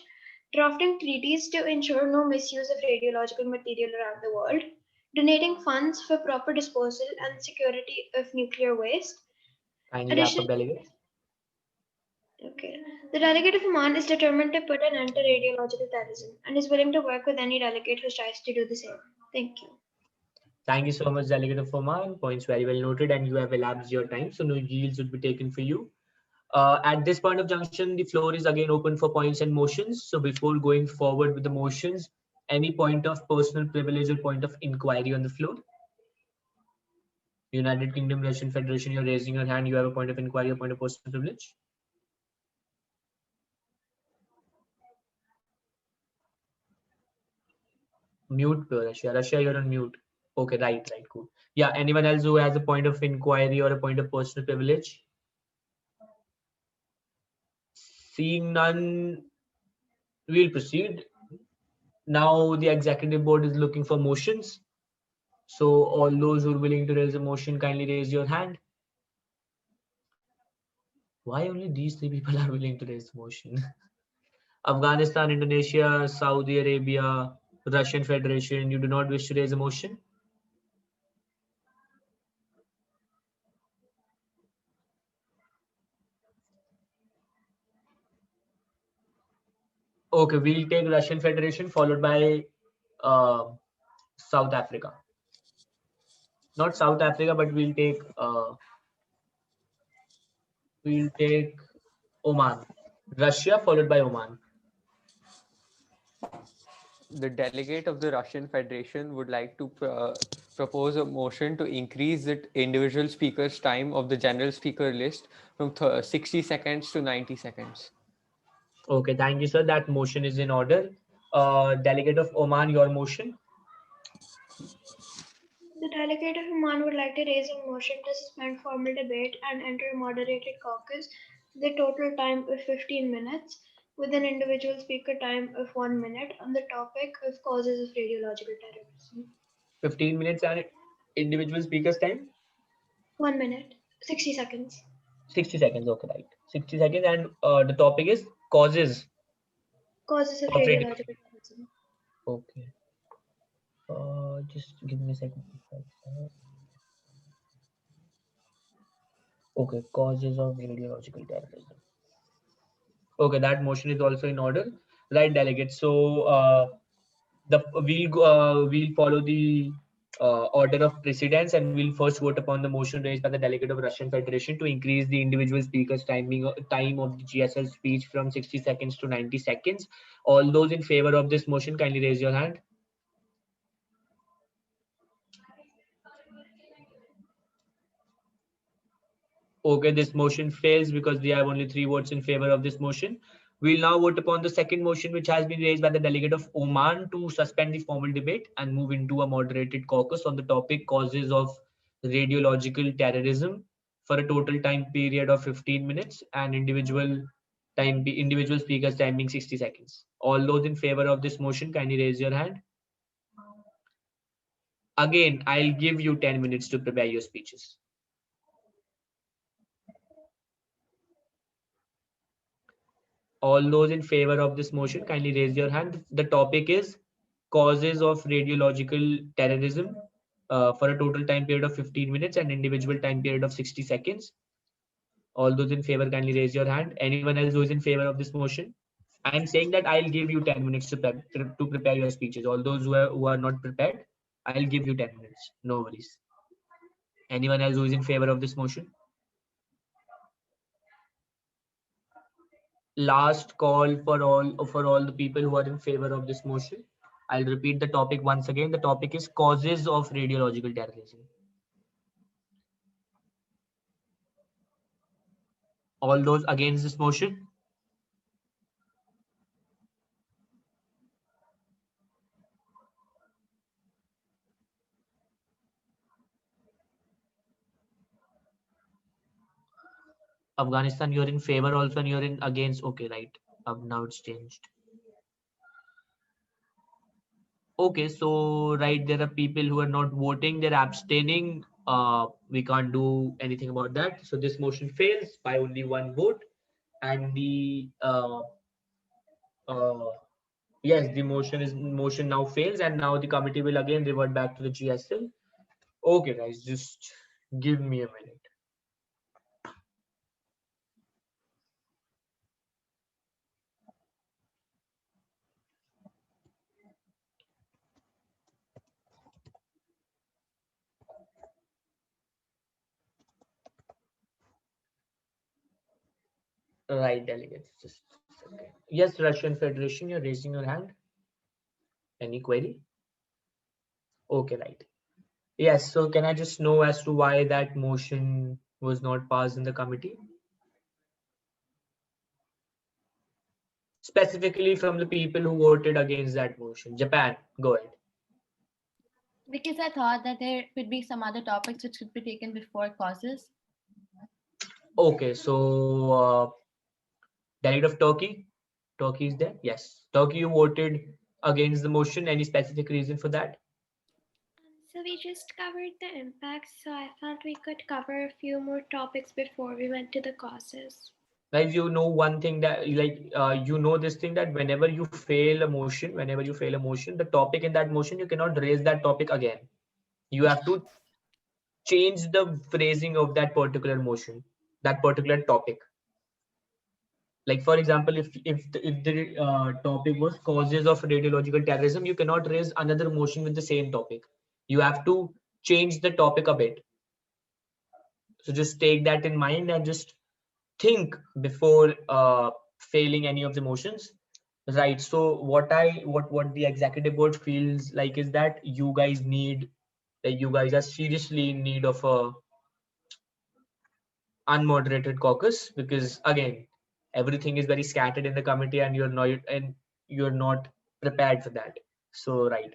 drafting treaties to ensure no misuse of radiological material around the world, donating funds for proper disposal and security of nuclear waste. Kindly wrap up, Addition, delegates. okay. The delegate of Oman is determined to put an end to radiological terrorism and is willing to work with any delegate who tries to do the same. Thank you. Thank you so much, Delegate of Oman. Points very well noted, and you have elapsed your time, so no yields would be taken for you. At this point of junction, the floor is again open for points and motions. So before going forward with the motions, any point of personal privilege or point of inquiry on the floor? United Kingdom, Russian Federation, you're raising your hand. You have a point of inquiry or point of personal privilege? Mute, Russia. Russia, you're on mute. Okay, right, cool. Yeah, anyone else who has a point of inquiry or a point of personal privilege? Seeing none, we'll proceed. Now the executive board is looking for motions. So all those who are willing to raise a motion, kindly raise your hand. Why only these three people are willing to raise the motion? Afghanistan, Indonesia, Saudi Arabia, Russian Federation, you do not wish to raise a motion? Okay, we'll take Russian Federation followed by South Africa. Not South Africa, but we'll take Oman. Russia followed by Oman. The delegate of the Russian Federation would like to propose a motion to increase the individual speaker's time of the general speaker list from 60 seconds to 90 seconds. Okay, thank you, sir. That motion is in order. Delegate of Oman, your motion. The delegate of Oman would like to raise a motion to suspend formal debate and enter a moderated caucus with a total time of 15 minutes, with an individual speaker time of 1 minute on the topic of causes of radiological terrorism. 15 minutes and individual speaker's time? 1 minute, 60 seconds. 60 seconds, okay, right. 60 seconds, and the topic is causes. Causes of Of radiological terrorism. Okay. Just give me a second. Okay, causes of radiological terrorism. Okay, that motion is also in order. Right, delegate. So we'll follow the order of precedence, and we'll first vote upon the motion raised by the delegate of Russian Federation to increase the individual speaker's time of the GSL speech from 60 seconds to 90 seconds. All those in favor of this motion, kindly raise your hand. Okay, this motion fails because we have only 3 votes in favor of this motion. We'll now vote upon the second motion, which has been raised by the delegate of Oman to suspend the formal debate and move into a moderated caucus on the topic causes of radiological terrorism for a total time period of 15 minutes and individual speakers timing 60 seconds. All those in favor of this motion, kindly raise your hand. Again, I'll give you 10 minutes to prepare your speeches. All those in favor of this motion, kindly raise your hand. The topic is causes of radiological terrorism for a total time period of 15 minutes and individual time period of 60 seconds. All those in favor, kindly raise your hand. Anyone else who is in favor of this motion? I am saying that I'll give you 10 minutes to prepare your speeches. All those who are not prepared, I'll give you 10 minutes. No worries. Anyone else who is in favor of this motion? Last call for all the people who are in favor of this motion. I'll repeat the topic once again. The topic is causes of radiological terrorism. All those against this motion? Afghanistan, you're in favor also and you're in against. Okay, right. Now it's changed. Okay, so right, there are people who are not voting, they're abstaining. we can't do anything about that. So this motion fails by only one vote, and the yes, the motion now fails, and now the committee will again revert back to the GSL. Okay, guys, just give me a minute. Right, delegates. Just a second. Yes, Russian Federation, you're raising your hand. Any query? Okay, right. Yes, so can I just know as to why that motion was not passed in the committee? Specifically from the people who voted against that motion. Japan, go ahead. Because I thought that there could be some other topics which could be taken before causes. Okay, so delegate of Turkey. Turkey is there? Yes. Turkey, you voted against the motion. Any specific reason for that? So we just covered the impacts, so I thought we could cover a few more topics before we went to the causes. Guys, you know one thing that you know this thing that whenever you fail a motion, the topic in that motion, you cannot raise that topic again. You have to change the phrasing of that particular motion, that particular topic. Like for example, if the topic was causes of radiological terrorism, you cannot raise another motion with the same topic. You have to change the topic a bit. So just take that in mind and just think before failing any of the motions. Right. So what the executive board feels like is that you guys are seriously in need of a unmoderated caucus, because again, everything is very scattered in the committee and you're not prepared for that. So right,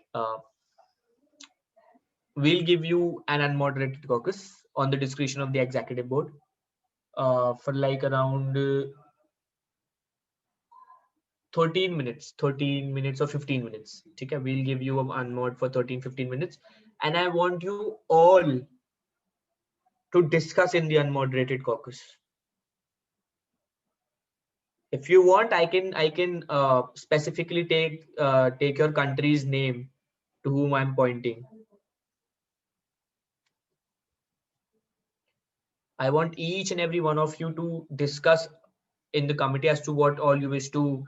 we'll give you an unmoderated caucus on the discretion of the executive board for like around 13 minutes or 15 minutes. Okay, we'll give you an unmod for 13-15 minutes, and I want you all to discuss in the unmoderated caucus. If you want, I can specifically take your country's name to whom I'm pointing. I want each and every one of you to discuss in the committee as to what all you wish to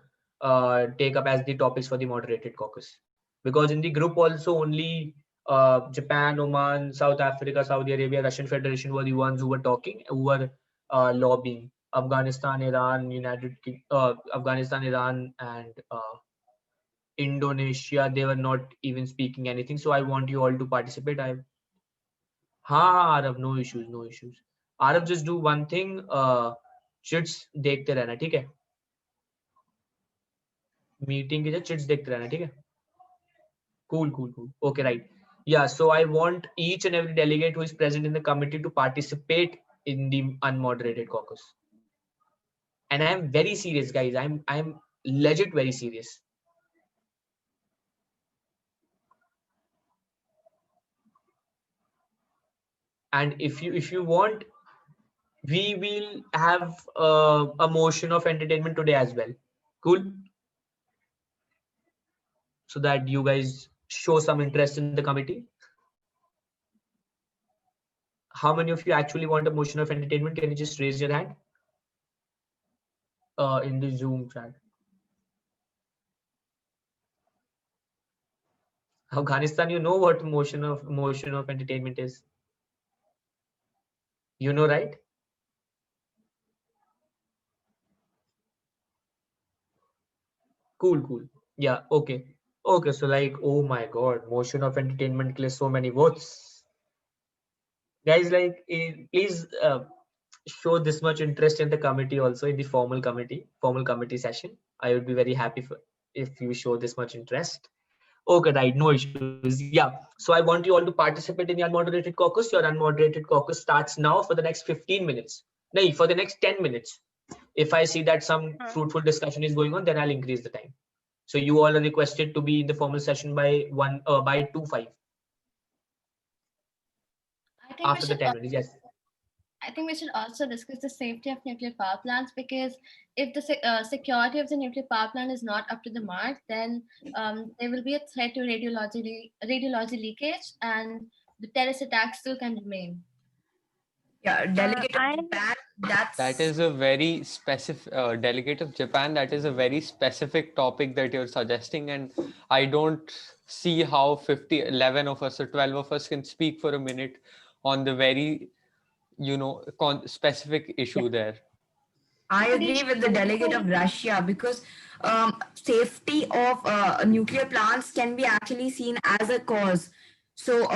take up as the topics for the moderated caucus. Because in the group also only Japan, Oman, South Africa, Saudi Arabia, Russian Federation were the ones who were talking, who were lobbying. Afghanistan, Iran, Afghanistan, Iran, and Indonesia, they were not even speaking anything. So I want you all to participate. Arab, no issues, no issues. Arab, just do one thing. Chits देखते रहना, ठीक है? Meeting की chits देखते रहना, ठीक है? Cool. Okay, right. Yeah, so I want each and every delegate who is present in the committee to participate in the unmoderated caucus. And I am very serious, guys. I'm legit very serious. And if you want, we will have a motion of entertainment today as well. Cool. So that you guys show some interest in the committee. How many of you actually want a motion of entertainment? Can you just raise your hand in the Zoom chat? Afghanistan, you know what motion of entertainment is? You know, right? Cool. Yeah, okay. So like, oh my god, motion of entertainment ke liye so many votes. Guys, like, please show this much interest in the committee also, in the formal committee session. I would be very happy if you show this much interest. Okay, right, no issues. Yeah, so I want you all to participate in the unmoderated caucus. Your unmoderated caucus starts now for the next 15 minutes. No, for the next 10 minutes. If I see that some fruitful discussion is going on, then I'll increase the time. So you all are requested to be in the formal session by 2:05. think we after the should 10 minutes. Yes. I think we should also discuss the safety of nuclear power plants, because if the security of the nuclear power plant is not up to the mark, then there will be a threat to radiology leakage, and the terrorist attacks still can remain. Yeah, delegate of I Japan, That is a very specific delegate of Japan. That is a very specific topic that you're suggesting, and I don't see how 11 of us or 12 of us can speak for a minute on the very, specific issue there. I agree with the delegate of Russia, because safety of nuclear plants can be actually seen as a cause. So,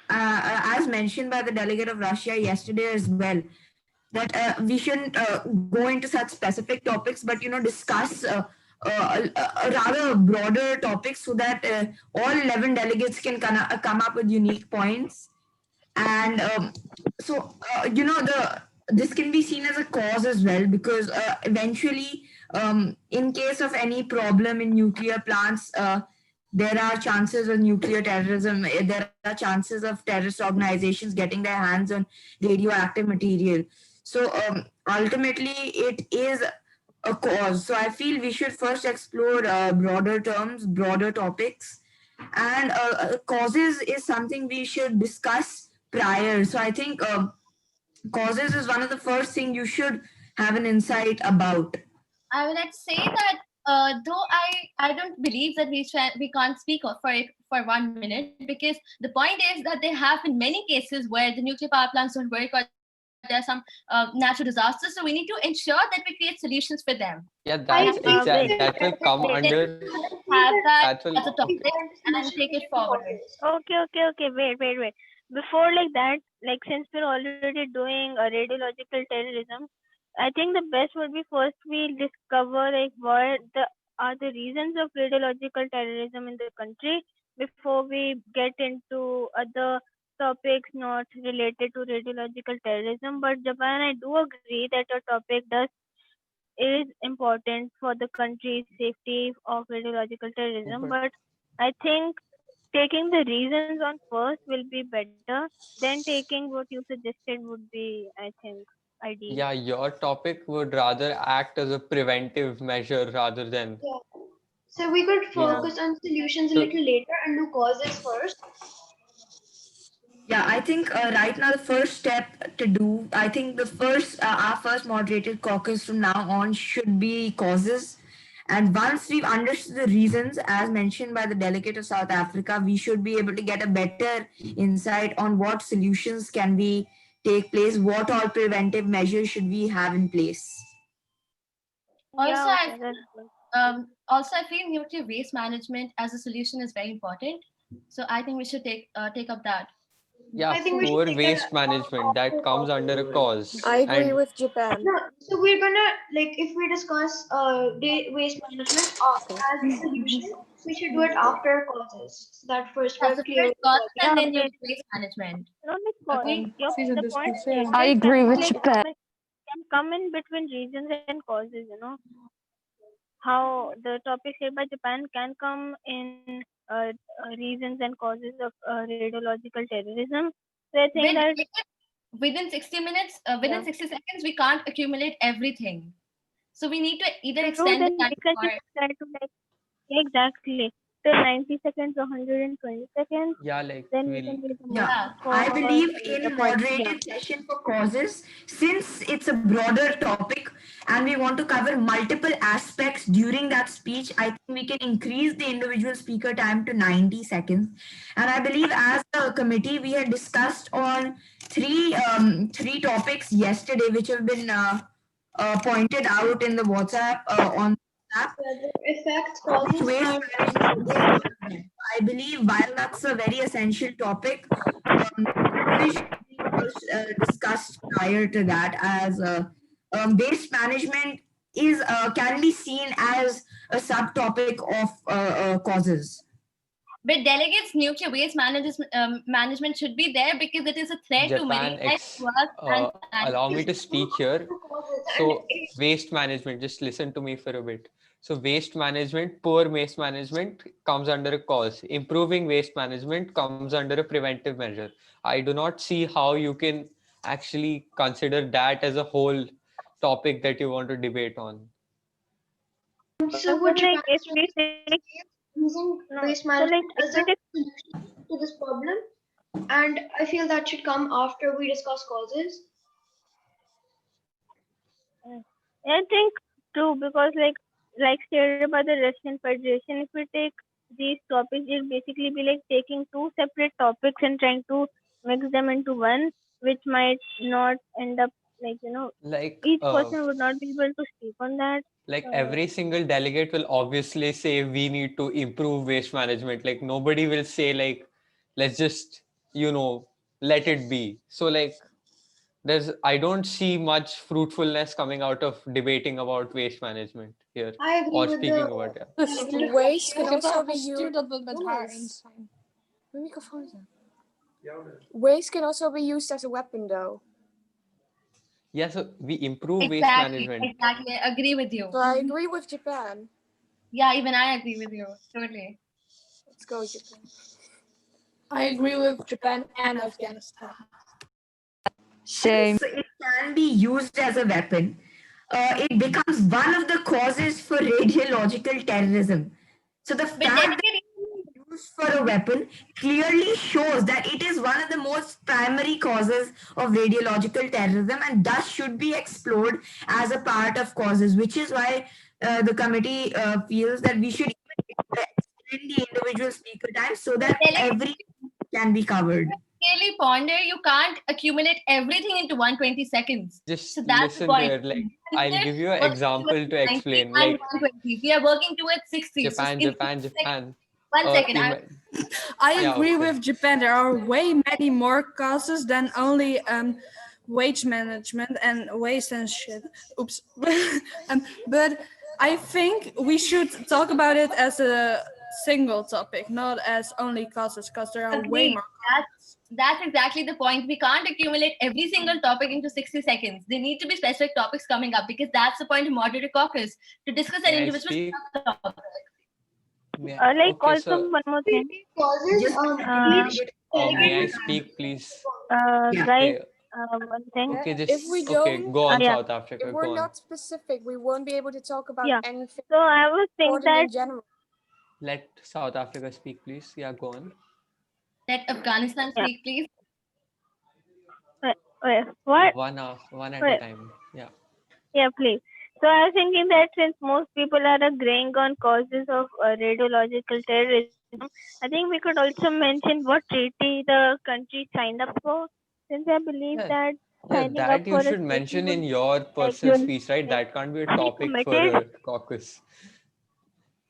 as mentioned by the delegate of Russia yesterday as well, that we shouldn't go into such specific topics, but discuss rather broader topics, so that all 11 delegates can come up with unique points. And this can be seen as a cause as well, because eventually, in case of any problem in nuclear plants, there are chances of nuclear terrorism. There are chances of terrorist organizations getting their hands on radioactive material. So ultimately, it is a cause. So I feel we should first explore broader terms, broader topics, and causes is something we should discuss prior. So I think causes is one of the first thing you should have an insight about. I would like to say that though I don't believe that we can't speak for it for 1 minute, because the point is that there have been many cases where the nuclear power plants don't work, or there are some natural disasters. So we need to ensure that we create solutions for them. Yeah, that's exactly, that will come under. Have That that will. as a topic and take it forward. Okay. Wait. Before like that, like since we're already doing a radiological terrorism, I think the best would be first we discover like what are the reasons of radiological terrorism in the country before we get into other topics not related to radiological terrorism. But Japan, I do agree that your topic is important for the country's safety of radiological terrorism. But I think taking the reasons on first will be better. Then taking what you suggested would be, I think, ideal. Yeah, your topic would rather act as a preventive measure rather than. Yeah. So we could focus on solutions a little later and do causes first. Yeah, I think right now the first step to do, I think our first moderated caucus from now on should be causes. And once we've understood the reasons, as mentioned by the delegate of South Africa, we should be able to get a better insight on what solutions can we take place, what all preventive measures should we have in place. Also, Yeah, I feel nuclear waste management as a solution is very important. So I think we should take up that. Yeah, I think we should poor take waste management, that comes under a cause. I agree And with Japan. No, so we're gonna, like, if we discuss waste management as a solution, we should do it after causes. So that first That's we're the clear. first cause, Yeah, and then okay. nuclear waste management. No, the point is I agree with like, Japan. can come in between reasons and causes, how the topic said by Japan can come in reasons and causes of radiological terrorism. So I think that Within 60 minutes, within 60 seconds, we can't accumulate everything. So we need to either extend the then time we can or just try to exactly till 90 seconds or 120 seconds. yeah, like Then we we'll. can do the Yeah, more I believe the in point. moderated session for causes, since it's a broader topic and we want to cover multiple aspects during that speech. I think we can increase the individual speaker time to 90 seconds. And I believe as a committee, we had discussed on three topics yesterday, which have been pointed out in the WhatsApp on WhatsApp. Effects, causes, Waste and management. I believe while that's a very essential topic, we should be discussed prior to that, as waste management is can be seen as a subtopic of causes. but delegates nuclear waste management should be there, because it is a threat to Japan, marine life, work, and allow me to speak here. causes. So waste management, just listen to me for a bit. So waste management, poor waste management comes under a cause. Improving waste management comes under a preventive measure. I do not see how you can actually consider that as a whole topic that you want to debate on. So would But like Japan if we strategy take using no, waste so like management if as we a take solution to this problem? And I feel that should come after we discuss causes. I think too, because like stated by the Russian Federation, if we take these topics, it basically be like taking two separate topics and trying to mix them into one, which might not end up like Like each person would not be able to speak on that. every single delegate will obviously say we need to improve waste management. Like nobody will say like, let's just, let it be. So like I don't see much fruitfulness coming out of debating about waste management here I agree or with speaking the about it. Waste can Ik heb also daar be gestuurd used. dat we het met haar eens zijn. Mijn microfoon is aan. Waste can also be used as a weapon, though. Yeah, so we improve waste Exactly, management. exactly. I agree with you. So I agree with Japan. Yeah, even I agree with you. Totally. Let's go, Japan. I agree with Japan and Afghanistan. Same. So it can be used as a weapon. It becomes one of the causes for radiological terrorism. So the But fact that delegate, it's used for a weapon clearly shows that it is one of the most primary causes of radiological terrorism and thus should be explored as a part of causes, which is why the committee feels that we should extend the individual speaker time so that every can be covered. really ponder, you can't accumulate everything into 120 seconds. Just So that's the listen point. there. Like I'll give you an example to explain. And Like 120. We are working towards 60. Japan, so in Japan, Japan. One second. I Yeah, agree okay. with Japan. There are way many more causes than only wage management and waste and shit. Oops. But I think we should talk about it as a single topic, not as only causes, because there are way Agreed. more. That's exactly the point. We can't accumulate every single topic into 60 seconds. There need to be specific topics coming up because that's the point of moderator caucus, to discuss an May I individual speak? topic. Like Okay, also so one more thing. Causes may I speak, please? Guys, one thing. Okay, just If we okay. don't, Go on, yeah. South Africa. if Go we're on. not specific, we won't be able to talk about Yeah. anything So I was saying important that in general. Let South Africa speak, please. Yeah, go on. Let Afghanistan Yeah. speak, please. wait, what? One at a Wait. time. Yeah. Yeah, please. So I was thinking that since most people are agreeing on causes of radiological terrorism, I think we could also mention what treaty the country signed up for. Since I believe Yeah. that Yeah, signing up that for you a should treaty mention would in your like personal you speech, right? That can't be a be topic for committed. a caucus.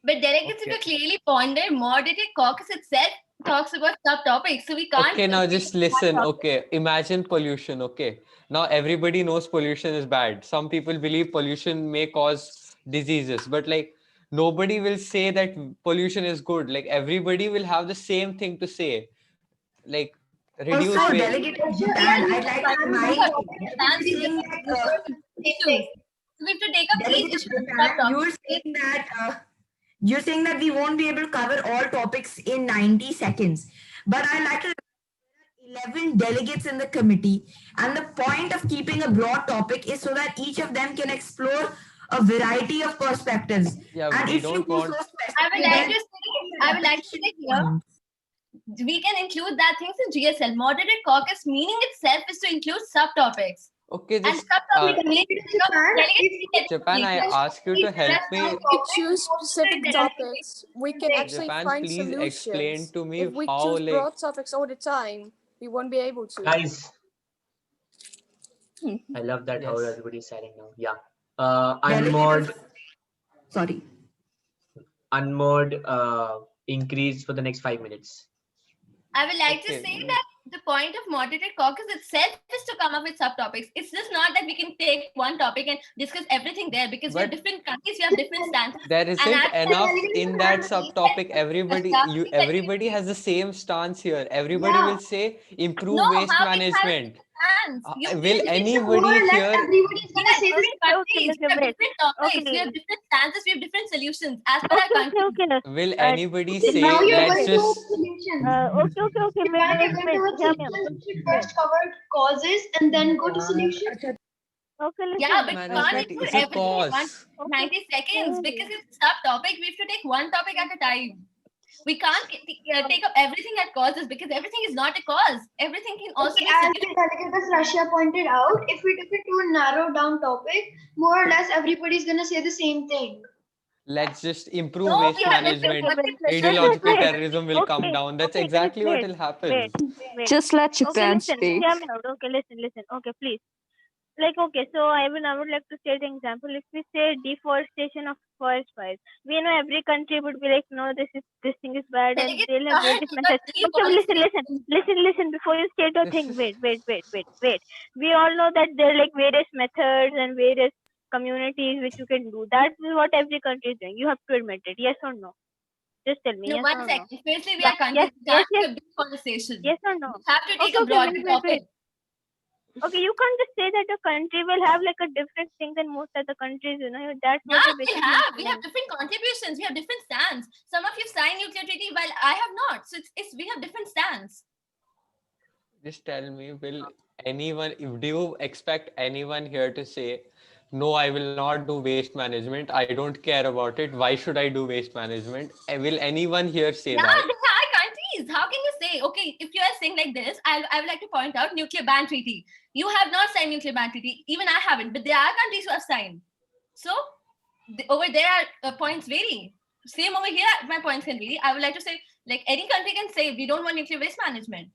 But delegates, if Okay. you clearly ponder, moderated caucus itself talks about subtopics. So we can't. Okay, now just listen. Okay, imagine pollution. Okay, now everybody knows pollution is bad. Some people believe pollution may cause diseases, but like nobody will say that pollution is good. Like everybody will have the same thing to say. Like reduce Also, waste. delegate of Japan, I'd like to remind you that you're saying that, issues. So we have to take up these delegate of issues. Japan, you're saying that we won't be able to cover all topics in 90 seconds. But I'd like to 11 delegates in the committee, and the point of keeping a broad topic is so that each of them can explore a variety of perspectives. Yeah, And we if you don't go want. so specific, I would like to say here, we can include that things in GSL. Moderated caucus meaning itself is to include subtopics. Okay, And just subtopics mean Japan, I ask you to help me. If we choose specific topics, we can actually Japan, find please explain solutions. to me If we how, choose like, broad topics all the time, we won't be able to. Guys, I love that how Yes. everybody's silent now. Yeah. Unmod increase for the next 5 minutes. I would like to Okay. say that the point of moderated caucus itself is to come up with subtopics. It's just not that we can take one topic and discuss everything there because we have But different countries, we have different stances. there isn't as- enough in that subtopic. Everybody has the same stance here. Everybody will say improve No, waste how can you have management. stance. Will anybody More or less here? everybody's We gonna are say the different countries. We have wait. different topics. We Okay. have different stances. We have different solutions as per our Okay, country. Will Uh, anybody Okay, say? now you're Let's going towards just. solutions. okay. If Wait, you're wait, going wait. towards Hear me out. solutions, we should first cover causes and then go to solutions. Okay, listen. Yeah, but we can't Management include is a everything in cause. 90 seconds Okay. because it's a subtopic. We have to take one topic at a time. We can't take up everything at causes because everything is not a cause. Everything can also Okay, be as solution. the delegate of Russia pointed out, if we took it to a narrow down topic, more or less everybody's gonna say the same thing. Let's just improve No, waste we have different management. perspectives. Radiological terrorism will come Okay, down. That's okay, exactly what wait, will happen. wait. Just let Okay, Japan listen. speak. Hear me out. Okay, listen. Okay, please. Like, okay, so I would like to state an example. If we say deforestation of forest fires, we know every country would be like, no, this thing is bad, and Delegate they'll have can't various take up methods. Okay, listen. Before you state your thing, wait. We all know that there are like various methods and various communities which you can do. That is what every country is doing. You have to admit it. Yes or no? Just tell me. No, Yes one or second. no? Firstly, we Yeah, are countries. We yes. can't have this conversation. Yes or no? We have to take Okay, a broader wait. topic. Okay, you can't just say that a country will have like a different thing than most other countries, you know. That's what Yeah, you're we basically have. We saying. have different contributions. We have different stands. Some of you signed nuclear treaty while I have not. So it's we have different stands. Just tell me, will anyone, do you expect anyone here to say, no, I will not do waste management. I don't care about it. Why should I do waste management? Will anyone here say Yeah, that? they are countries. How can you say, okay, if you are saying like this, I would like to point out nuclear ban treaty. You have not signed nuclear ban treaty. Even I haven't, but there are countries who have signed. So over there, points vary. Same over here, my points can vary. I would like to say, like any country can say, we don't want nuclear waste management.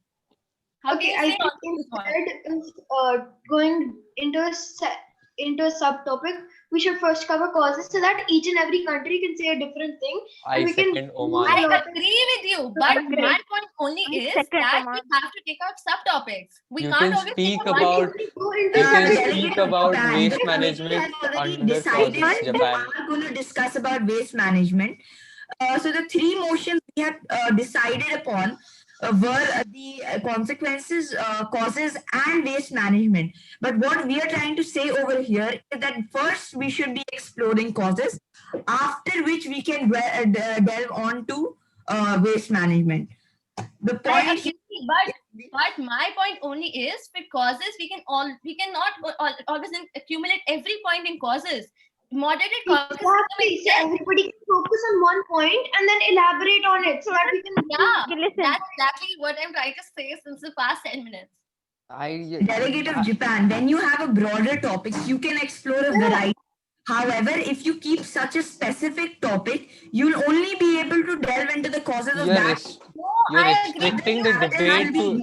How Okay, can I you say think on this one? instead of going into a subtopic, we should first cover causes so that each and every country can say a different thing. I And we can second Oman. I agree with you, but my point only is second, that Oman. we have to take out subtopics. We You can't can always speak take up one about, thing. go you into can subtopics. speak about Japan. waste The committee management has already under decided causes that Japan. we are going to discuss about waste management. So the three motions we have decided upon were the consequences, causes, and waste management. But what we are trying to say over here is that first we should be exploring causes, after which we can delve on to waste management. The I point agree, but my point only is with causes we cannot always accumulate every point in causes. Moderated causes. Exactly. So everybody can focus on one point and then elaborate on it so that we can. Yeah, Okay, listen. that's exactly what I'm trying to say since the past 10 minutes. delegate of Japan, when you have a broader topics, you can explore a variety. However, if you keep such a specific topic, you'll only be able to delve into the causes of that. You're I agree. restricting the debate to.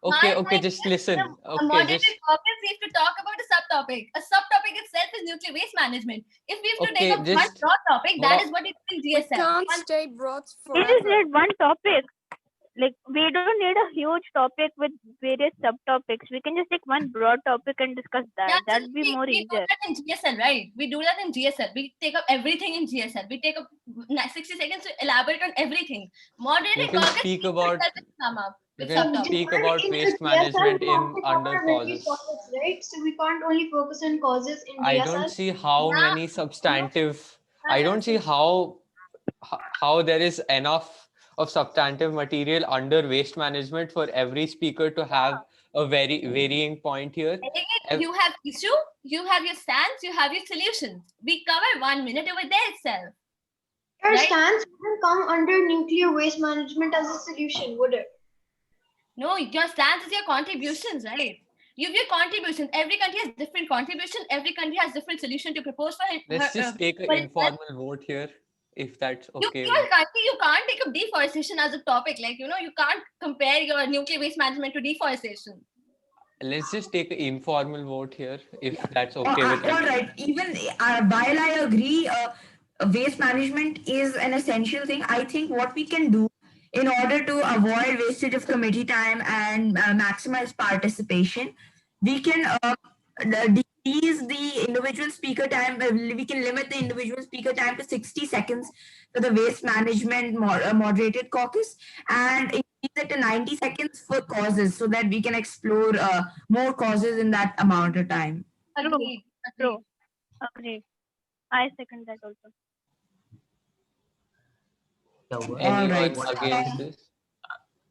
Okay, My okay, point just is listen. A Okay, moderated just topics, we have to talk about a subtopic. A subtopic itself is nuclear waste management. If we have to Okay, take up one just- broad topic, that Wow. is what it is in We GSL. can't One- stay broad We just forever. need one topic. Like, we don't need a huge topic with various subtopics. We can just take one broad topic and discuss that. Yeah, That'd be more we do easier. that in GSL, right? We do that in GSL. We take up everything in GSL. We take up 60 seconds to elaborate on everything. Moderated You can topics speak we about- itself come up you with can subtopics. speak And about in the waste GSL, management we in have to cover under various causes. topics, right? So we can't only focus on causes in I GSL. don't see how Yeah. many substantive. I don't see how there is enough of substantive material under waste management for every speaker to have a very varying point here. You have issue, you have your stance, you have your solutions. We cover 1 minute over there itself. Your Right. stance wouldn't come under nuclear waste management as a solution, would it? No, your stance is your contributions, right? You have your contributions. Every country has different contribution. Every country has different solution to propose for it. Let's just take an for itself. informal vote here, if that's okay. Your country, you can't take up deforestation as a topic. Like, you can't compare your nuclear waste management to deforestation. Let's just take an informal vote here, if that's okay with All everyone. right. Even while I agree, waste management is an essential thing. I think what we can do in order to avoid wastage of committee time and maximize participation, we can decrease the individual speaker time. We can limit the individual speaker time to 60 seconds for the waste management moderated caucus and increase it to 90 seconds for causes so that we can explore more causes in that amount of time. Agreed. True. Agreed. I second that also. All right. Anyone against this?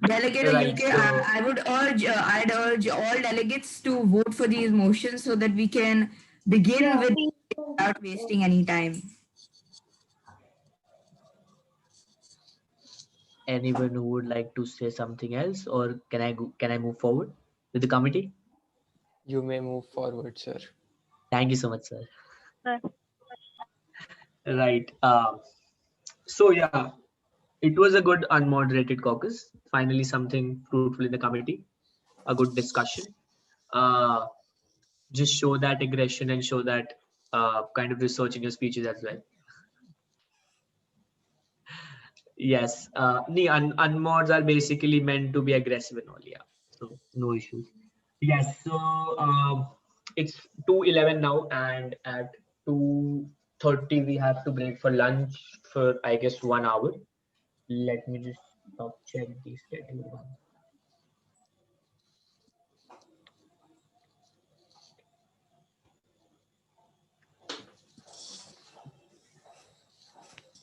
Delegate of Right, UK, so- I would urge, I'd urge all delegates to vote for these motions so that we can begin with without wasting any time. Anyone who would like to say something else, or can I move forward with the committee? You may move forward, sir. Thank you so much, sir. Sir. Right. So yeah, it was a good unmoderated caucus. Finally, something fruitful in the committee. A good discussion. Just show that aggression and show that kind of research in your speeches as well. Yes, the unmods are basically meant to be aggressive and all. Yeah, so no issues. Yes, so it's 2:11 now, and at 2:30 we have to break for lunch for, I guess, 1 hour. Let me just check the schedule.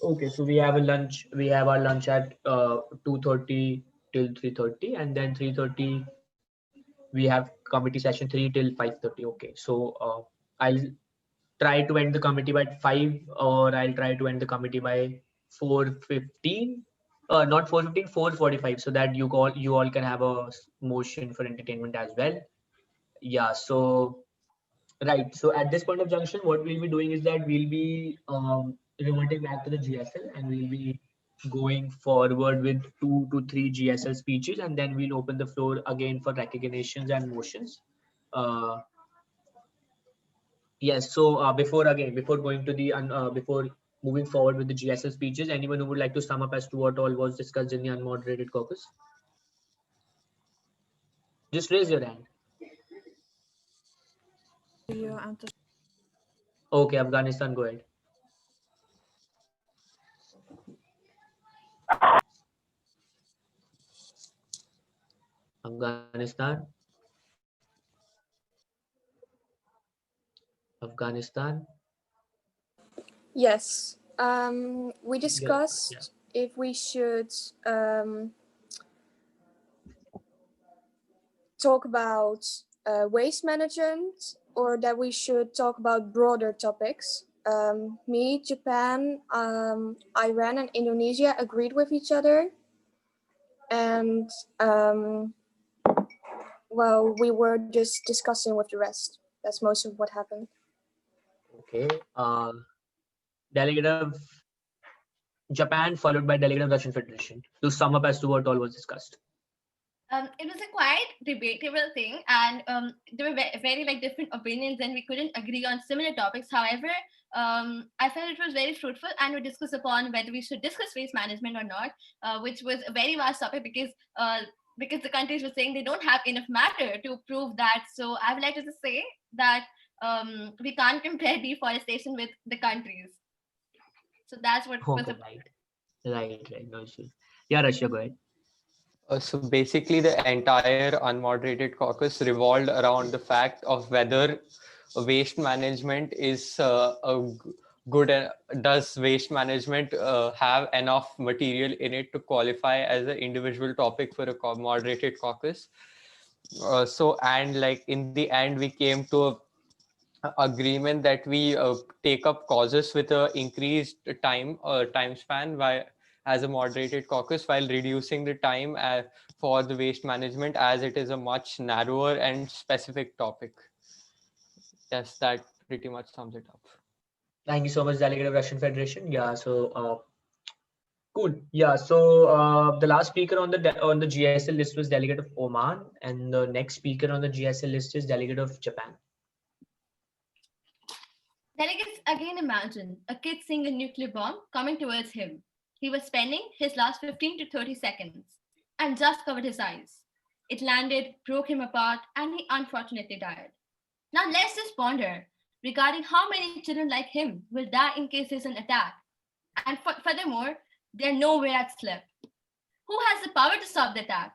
Okay, so we have our lunch at 2:30 till 3:30, and then 3:30 we have committee session 3 till 5:30. Okay, so I'll try to end the committee by 5, or I'll try to end the committee by 4:15. Not 4:15, 4:45, so that you all can have a motion for entertainment as well. Yeah, so right. So at this point of junction, what we'll be doing is that we'll be reverting back to the GSL, and we'll be going forward with 2 to 3 GSL speeches, and then we'll open the floor again for recognitions and motions. Yes. So before going to the before moving forward with the GSL speeches, anyone who would like to sum up as to what all was discussed in the unmoderated caucus? Just raise your hand. Okay, Afghanistan, go ahead. Afghanistan. Afghanistan. Yes. We discussed yeah. if we should talk about waste management, or that we should talk about broader topics. Me, Japan, Iran, and Indonesia agreed with each other. And well, we were just discussing with the rest. That's most of what happened. Okay. Delegate of Japan followed by delegate of Russian Federation to sum up as to what all was discussed. It was a quite debatable thing, and there were very like different opinions, and we couldn't agree on similar topics. However, I felt it was very fruitful, and we discussed upon whether we should discuss waste management or not, which was a very vast topic because the countries were saying they don't have enough matter to prove that. So I would like to just say that we can't compare deforestation with the countries. So that's what was Okay, right. No issues. Yeah, Russia, go ahead. So basically, the entire unmoderated caucus revolved around the fact of whether waste management is does waste management have enough material in it to qualify as an individual topic for a moderated caucus. And like in the end, we came to a agreement that we take up causes with a increased time span as a moderated caucus, while reducing the time for the waste management, as it is a much narrower and specific topic. Yes, that pretty much sums it up. Thank you so much, delegate of Russian Federation. Yeah, so cool. Yeah, so the last speaker on the GSL list was delegate of Oman, and the next speaker on the GSL list is delegate of Japan. Delegates again imagine a kid seeing a nuclear bomb coming towards him. He was spending his last 15 to 30 seconds and just covered his eyes. It landed, broke him apart, and he unfortunately died. Now let's just ponder regarding how many children like him will die in case there's an attack. And furthermore, they're nowhere at SLEP. Who has the power to stop the attack?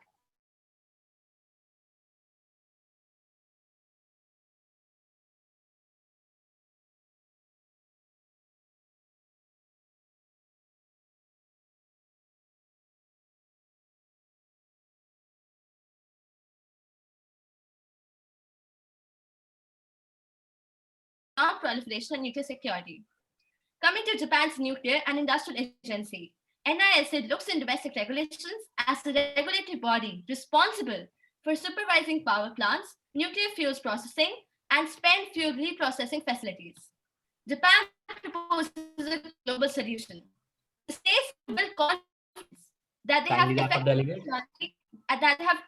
Non-proliferation and nuclear security. Coming to Japan's Nuclear and Industrial Agency, NISA looks in domestic regulations as the regulatory body responsible for supervising power plants, nuclear fuels processing, and spent fuel reprocessing facilities. Japan proposes a global solution. The states build confidence that they have Kindly wrap up, delegate.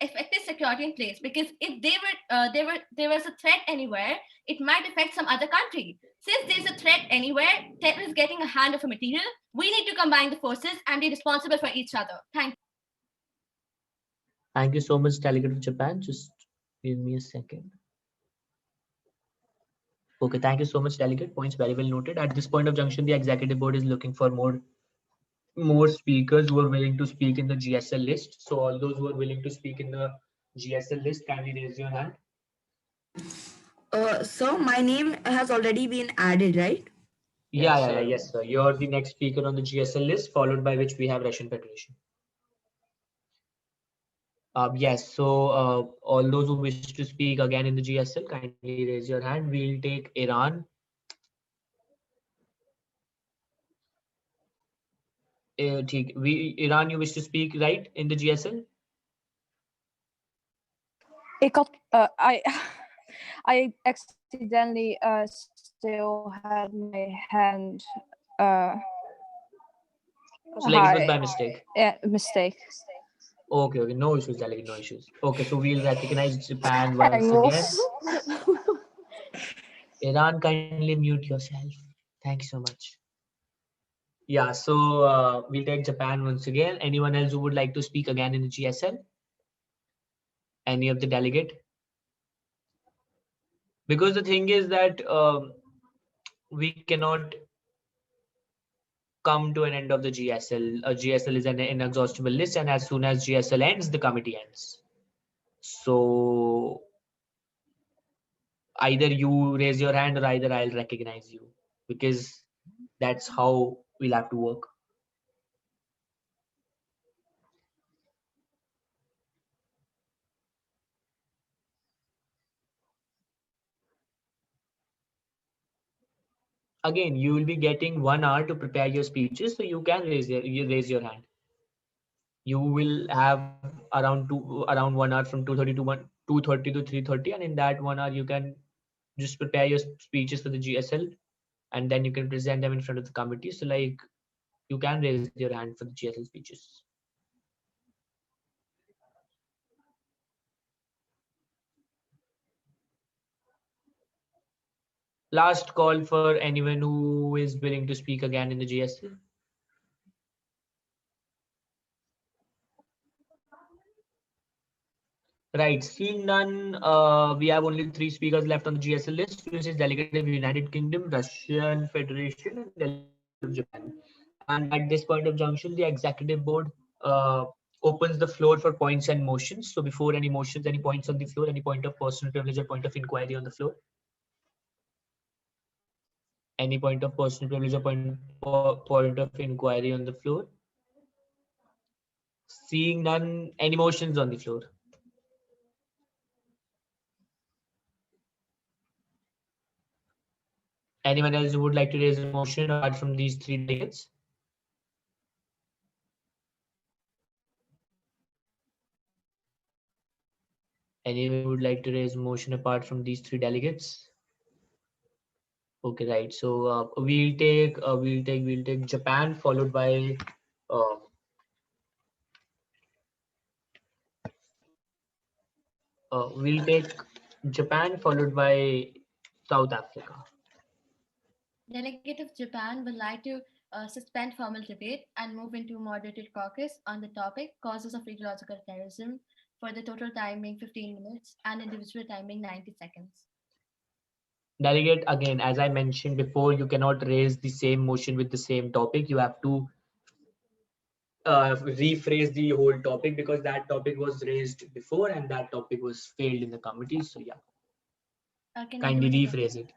effective security in place, because if there was a threat anywhere, it might affect some other country. Since there's a threat anywhere, terrorists getting a hand of a material, we need to combine the forces and be responsible for each other. Thank you. Thank you so much, Delegate of Japan. Just give me a second. Okay, thank you so much, Delegate. Points very well noted. At this point of junction, the Executive Board is looking for more speakers who are willing to speak in the GSL list. So all those who are willing to speak in the GSL list, kindly raise your hand. So my name has already been added, right? Yes, sir. You're the next speaker on the GSL list, followed by which we have Russian Federation. Yes, so all those who wish to speak again in the GSL, kindly raise your hand. We'll take Iran. Iran, you wish to speak, right, in the GSL? I accidentally still had my hand. So like it was by mistake. Yeah, mistake. Okay, no issues, Delegate, no issues. Okay, so we'll recognize Japan once again. Iran, kindly mute yourself. Thank you so much. Yeah, so we'll take Japan once again. Anyone else who would like to speak again in the GSL? Any of the delegate? Because the thing is that we cannot come to an end of the GSL. GSL is an inexhaustible list, and as soon as GSL ends, the committee ends. So either you raise your hand or either I'll recognize you, because that's how we'll have to work. Again, you will be getting 1 hour to prepare your speeches, so you can raise your hand. You will have around 1 hour from 2:30 to 2:30 to 3:30, and in that 1 hour you can just prepare your speeches for the GSL, and then you can present them in front of the committee. So like, you can raise your hand for the GSL speeches. Last call for anyone who is willing to speak again in the GSL. Right, seeing none, we have only 3 speakers left on the GSL list, which is Delegate of United Kingdom, Russian Federation, and Delegate of Japan. And at this point of junction, the Executive Board opens the floor for points and motions. So before any motions, any points on the floor, any point of personal privilege or point of inquiry on the floor? Any point of personal privilege or point of inquiry on the floor? Seeing none, any motions on the floor? Anyone else who would like to raise a motion apart from these 3 delegates? Anyone would like to raise a motion apart from these 3 delegates? Okay, right. So we'll take Japan, followed by we'll take Japan, followed by South Africa. Delegate of Japan would like to suspend formal debate and move into moderated caucus on the topic causes of radiological terrorism, for the total time being 15 minutes and individual time being 90 seconds. Delegate, again, as I mentioned before, you cannot raise the same motion with the same topic. You have to rephrase the whole topic because that topic was raised before and that topic was failed in the committee. So yeah, Can I do kindly it again? rephrase it.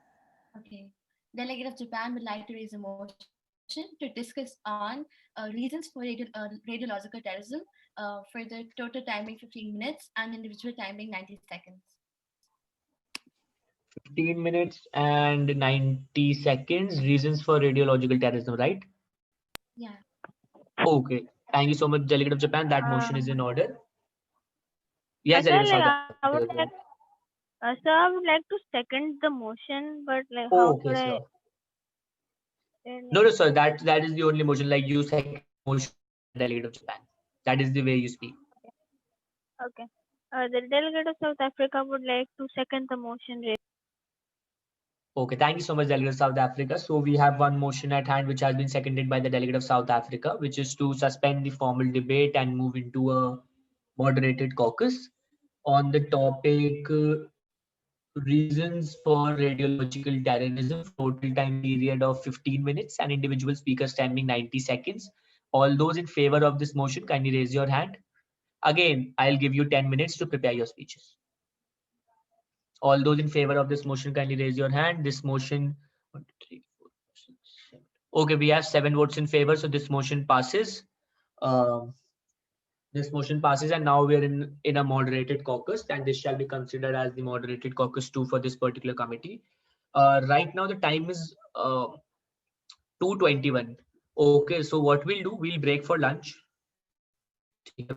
Okay. Delegate of Japan would like to raise a motion to discuss on reasons for radiological terrorism for the total timing 15 minutes and individual timing 90 seconds. 15 minutes and 90 seconds. Reasons for radiological terrorism, right? Yeah. Okay. Thank you so much, Delegate of Japan. That motion is in order. Yes, Sir, Delegate of like, South I would Africa. like, sir, I would like to second the motion, but like, Oh, how okay, could I? sure. No, sir. That is the only motion. Like you second motion, Delegate of Japan. That is the way you speak. Okay. The delegate of South Africa would like to second the motion. Okay, thank you so much, Delegate of South Africa. So we have one motion at hand which has been seconded by the Delegate of South Africa, which is to suspend the formal debate and move into a moderated caucus on the topic reasons for radiological terrorism, total time period of 15 minutes and individual speakers timing 90 seconds. All those in favor of this motion, kindly raise your hand. Again, I'll give you 10 minutes to prepare your speeches. All those in favor of this motion, kindly raise your hand. This motion, 1, 2, 3, 4, 5, 6, 7. Okay, we have 7 votes in favor, so this motion passes. This motion passes, and now we are in a moderated caucus, and this shall be considered as the moderated caucus 2 for this particular committee. Right now, the time is 2:21. Okay, so what we'll do, we'll break for lunch.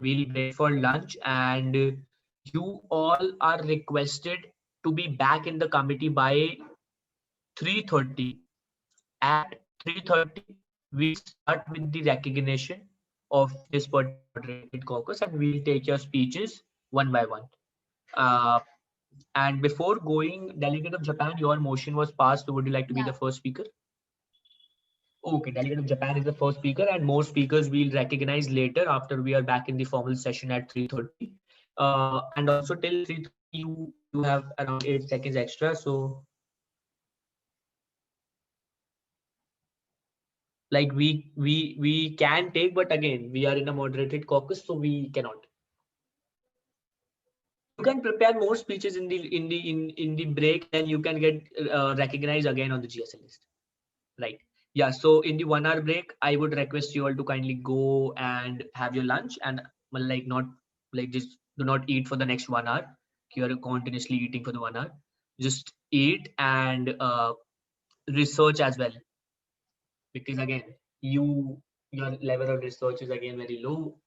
We'll break for lunch, and you all are requested to be back in the committee by 3:30. At 3:30, we start with the recognition of this moderated caucus, and we'll take your speeches one by one. And before going, Delegate of Japan, your motion was passed. So would you like to be the first speaker? Okay, Delegate of Japan is the first speaker, and more speakers we'll recognize later after we are back in the formal session at 3:30. And also till 3:30, you have around 8 seconds extra. So like we can take, but again, we are in a moderated caucus, so we cannot. You can prepare more speeches in the break, and you can get recognized again on the GSL list, right? Yeah, so in the 1 hour break, I would request you all to kindly go and have your lunch, and like not like just do not eat for the next 1 hour. You are continuously eating for the 1 hour. Just eat and research as well, because again, your level of research is again very low,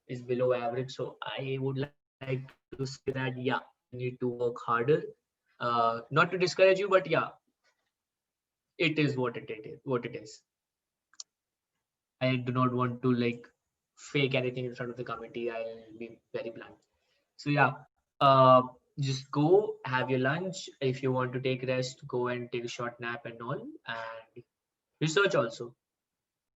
is below average. So I would like to say that yeah, you need to work harder. Not to discourage you, but yeah, it is what it is. I do not want to like fake anything in front of the committee. I'll be very blunt. So yeah, just go have your lunch. If you want to take rest, go and take a short nap and all, and research also.